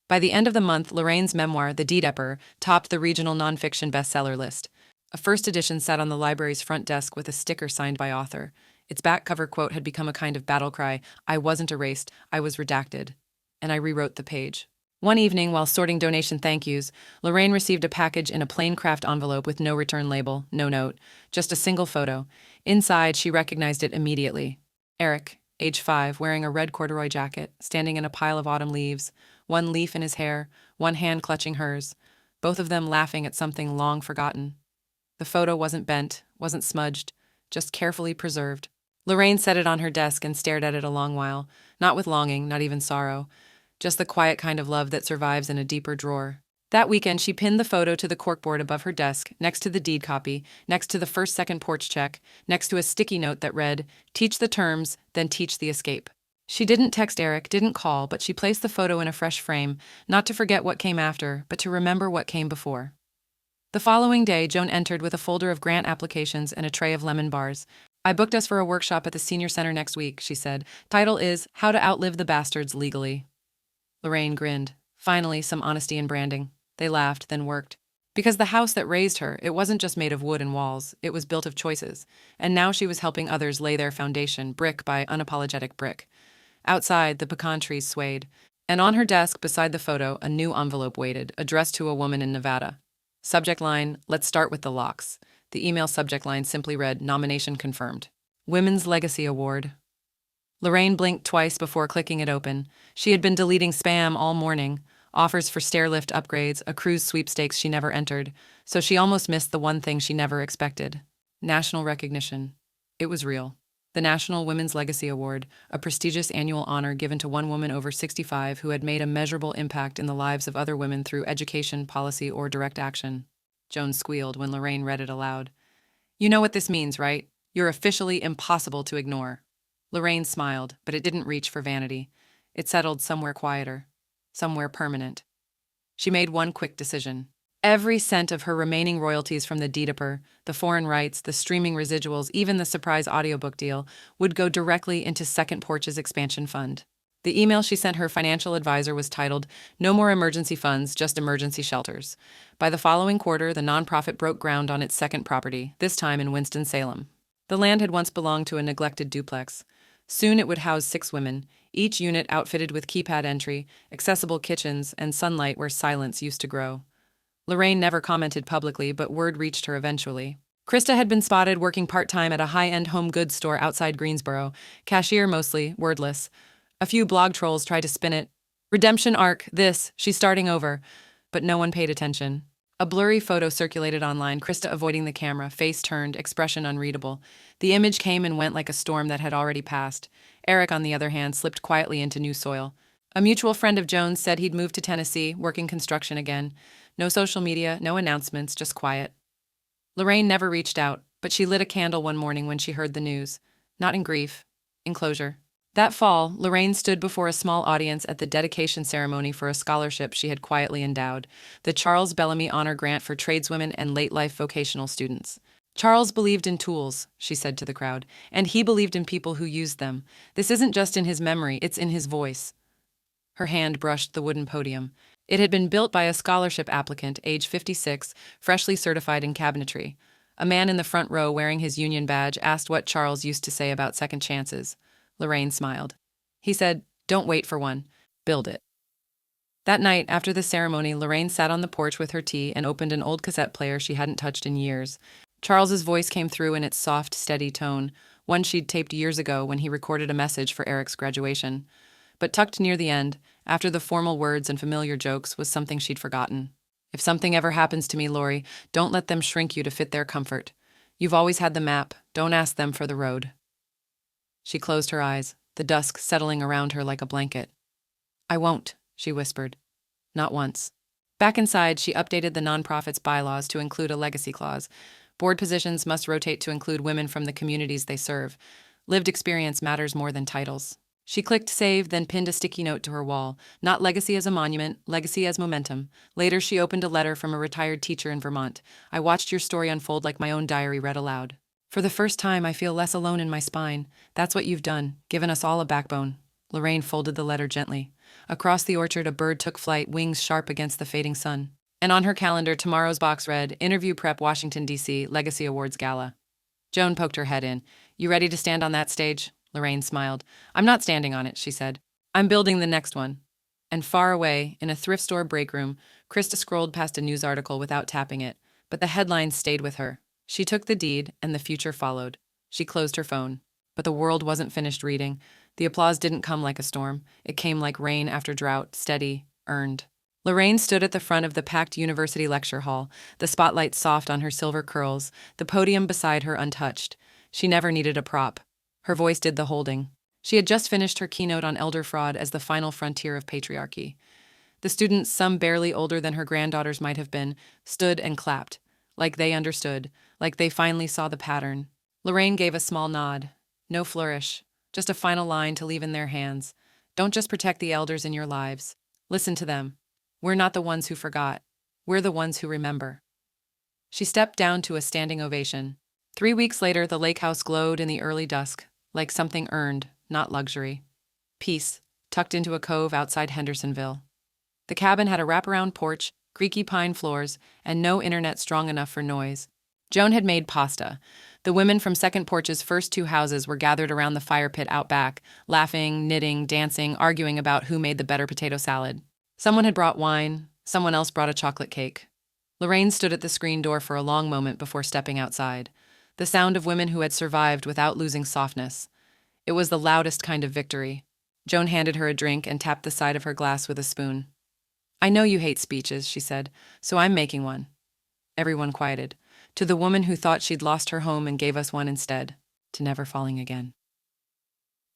By the end of the month, Lorraine's memoir, The Deed-Epper, topped the regional nonfiction bestseller list. A first edition sat on the library's front desk with a sticker signed by author. Its back cover quote had become a kind of battle cry, I wasn't erased, I was redacted. And I rewrote the page. One evening, while sorting donation thank yous, Lorraine received a package in a plain craft envelope with no return label, no note, just a single photo. Inside, she recognized it immediately. Eric, age 5, wearing a red corduroy jacket, standing in a pile of autumn leaves, one leaf in his hair, one hand clutching hers, both of them laughing at something long forgotten. The photo wasn't bent, wasn't smudged, just carefully preserved. Lorraine set it on her desk and stared at it a long while, not with longing, not even sorrow, just the quiet kind of love that survives in a deeper drawer. That weekend, she pinned the photo to the corkboard above her desk, next to the deed copy, next to the first-second porch check, next to a sticky note that read, "Teach the terms, then teach the escape." She didn't text Eric, didn't call, but she placed the photo in a fresh frame, not to forget what came after, but to remember what came before. The following day, Joan entered with a folder of grant applications and a tray of lemon bars. "I booked us for a workshop at the senior center next week," she said. "Title is How to Outlive the Bastards Legally." Lorraine grinned. Finally, some honesty in branding. They laughed, then worked. Because the house that raised her, it wasn't just made of wood and walls, it was built of choices. And now she was helping others lay their foundation, brick by unapologetic brick. Outside, the pecan trees swayed. And on her desk, beside the photo, a new envelope waited, addressed to a woman in Nevada. Subject line, "Let's start with the locks." The email subject line simply read, "Nomination confirmed." Women's Legacy Award. Lorraine blinked twice before clicking it open. She had been deleting spam all morning. Offers for stairlift upgrades, a cruise sweepstakes she never entered, so she almost missed the one thing she never expected. National recognition. It was real. The National Women's Legacy Award, a prestigious annual honor given to one woman over 65 who had made a measurable impact in the lives of other women through education, policy, or direct action. Joan squealed when Lorraine read it aloud. "You know what this means, right? You're officially impossible to ignore." Lorraine smiled, but it didn't reach for vanity. It settled somewhere quieter. Somewhere permanent. She made one quick decision. Every cent of her remaining royalties from the deedeper, the foreign rights, the streaming residuals, even the surprise audiobook deal, would go directly into Second Porch's expansion fund. The email she sent her financial advisor was titled, "No more emergency funds, just emergency shelters." By the following quarter, the nonprofit broke ground on its second property, this time in Winston-Salem. The land had once belonged to a neglected duplex. Soon it would house 6 women, each unit outfitted with keypad entry, accessible kitchens, and sunlight where silence used to grow. Lorraine never commented publicly, but word reached her eventually. Krista had been spotted working part-time at a high-end home goods store outside Greensboro, cashier mostly, wordless. A few blog trolls tried to spin it. "Redemption arc, this, she's starting over." But no one paid attention. A blurry photo circulated online, Krista avoiding the camera, face turned, expression unreadable. The image came and went like a storm that had already passed. Eric, on the other hand, slipped quietly into new soil. A mutual friend of Joan's said he'd moved to Tennessee, working construction again. No social media, no announcements, just quiet. Lorraine never reached out, but she lit a candle one morning when she heard the news. Not in grief, in closure. That fall, Lorraine stood before a small audience at the dedication ceremony for a scholarship she had quietly endowed, the Charles Bellamy Honor Grant for tradeswomen and late-life vocational students. "Charles believed in tools," she said to the crowd, "and he believed in people who used them. This isn't just in his memory, it's in his voice." Her hand brushed the wooden podium. It had been built by a scholarship applicant, age 56, freshly certified in cabinetry. A man in the front row wearing his union badge asked what Charles used to say about second chances. Lorraine smiled. He said, "Don't wait for one. Build it." That night, after the ceremony, Lorraine sat on the porch with her tea and opened an old cassette player she hadn't touched in years. Charles's voice came through in its soft, steady tone, one she'd taped years ago when he recorded a message for Eric's graduation. But tucked near the end, after the formal words and familiar jokes, was something she'd forgotten. "If something ever happens to me, Lori, don't let them shrink you to fit their comfort. You've always had the map. Don't ask them for the road." She closed her eyes, the dusk settling around her like a blanket. "I won't," she whispered. Not once. Back inside, she updated the nonprofit's bylaws to include a legacy clause. Board positions must rotate to include women from the communities they serve. Lived experience matters more than titles. She clicked save, then pinned a sticky note to her wall. Not legacy as a monument, legacy as momentum. Later, she opened a letter from a retired teacher in Vermont. "I watched your story unfold like my own diary read aloud. For the first time, I feel less alone in my spine. That's what you've done, given us all a backbone." Lorraine folded the letter gently. Across the orchard, a bird took flight, wings sharp against the fading sun. And on her calendar, tomorrow's box read, "Interview Prep, Washington, D.C., Legacy Awards Gala." Joan poked her head in. "You ready to stand on that stage?" Lorraine smiled. "I'm not standing on it," she said. "I'm building the next one." And far away, in a thrift store break room, Krista scrolled past a news article without tapping it. But the headlines stayed with her. She took the deed, and the future followed. She closed her phone. But the world wasn't finished reading. The applause didn't come like a storm. It came like rain after drought, steady, earned. Lorraine stood at the front of the packed university lecture hall, the spotlight soft on her silver curls, the podium beside her untouched. She never needed a prop. Her voice did the holding. She had just finished her keynote on elder fraud as the final frontier of patriarchy. The students, some barely older than her granddaughters might have been, stood and clapped, like they understood, like they finally saw the pattern. Lorraine gave a small nod. No flourish, just a final line to leave in their hands. Don't just protect the elders in your lives. Listen to them. We're not the ones who forgot. We're the ones who remember. She stepped down to a standing ovation. 3 weeks later, the lake house glowed in the early dusk, like something earned, not luxury. Peace, tucked into a cove outside Hendersonville. The cabin had a wraparound porch, creaky pine floors, and no internet strong enough for noise. Joan had made pasta. The women from Second Porch's first 2 houses were gathered around the fire pit out back, laughing, knitting, dancing, arguing about who made the better potato salad. Someone had brought wine, someone else brought a chocolate cake. Lorraine stood at the screen door for a long moment before stepping outside. The sound of women who had survived without losing softness. It was the loudest kind of victory. Joan handed her a drink and tapped the side of her glass with a spoon. I know you hate speeches, she said, so I'm making one. Everyone quieted. To the woman who thought she'd lost her home and gave us one instead, to never falling again.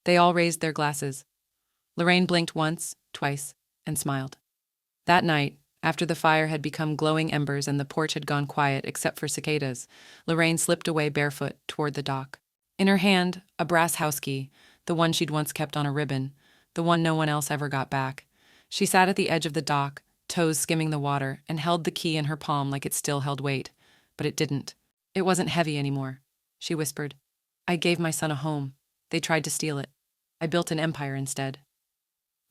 They all raised their glasses. Lorraine blinked once, twice, and smiled. That night, after the fire had become glowing embers and the porch had gone quiet except for cicadas, Lorraine slipped away barefoot toward the dock. In her hand, a brass house key, the one she'd once kept on a ribbon, the one no one else ever got back. She sat at the edge of the dock, toes skimming the water, and held the key in her palm like it still held weight. But it didn't. It wasn't heavy anymore. She whispered, I gave my son a home. They tried to steal it. I built an empire instead.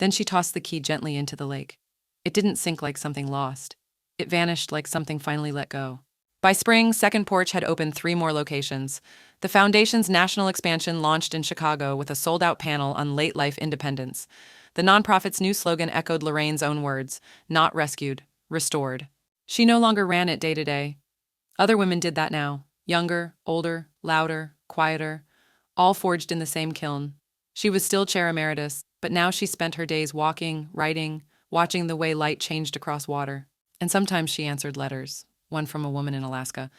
Then she tossed the key gently into the lake. It didn't sink like something lost. It vanished like something finally let go. By spring, Second Porch had opened 3 more locations. The Foundation's national expansion launched in Chicago with a sold-out panel on late life independence. The nonprofit's new slogan echoed Lorraine's own words, not rescued, restored. She no longer ran it day to day. Other women did that now, younger, older, louder, quieter, all forged in the same kiln. She was still chair emeritus, but now she spent her days walking, writing, watching the way light changed across water. And sometimes she answered letters, one from a woman in Alaska.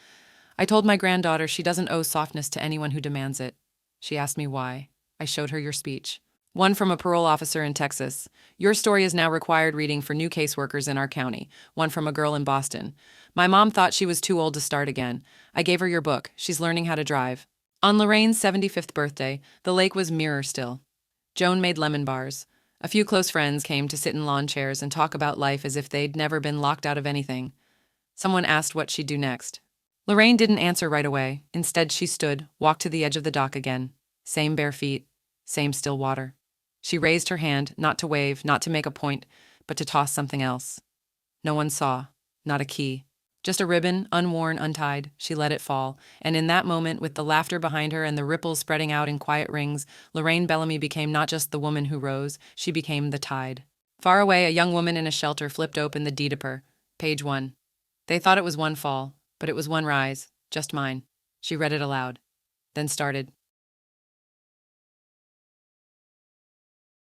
I told my granddaughter she doesn't owe softness to anyone who demands it. She asked me why. I showed her your speech. One from a parole officer in Texas. Your story is now required reading for new caseworkers in our county. One from a girl in Boston. My mom thought she was too old to start again. I gave her your book. She's learning how to drive. On Lorraine's 75th birthday, the lake was mirror still. Joan made lemon bars. A few close friends came to sit in lawn chairs and talk about life as if they'd never been locked out of anything. Someone asked what she'd do next. Lorraine didn't answer right away. Instead, she stood, walked to the edge of the dock again. Same bare feet, same still water. She raised her hand, not to wave, not to make a point, but to toss something else. No one saw, not a key. Just a ribbon, unworn, untied. She let it fall, and in that moment, with the laughter behind her and the ripples spreading out in quiet rings, Lorraine Bellamy became not just the woman who rose, she became the tide. Far away, a young woman in a shelter flipped open the deed-upper. Page 1. They thought it was one fall, but it was one rise, just mine. She read it aloud, then started.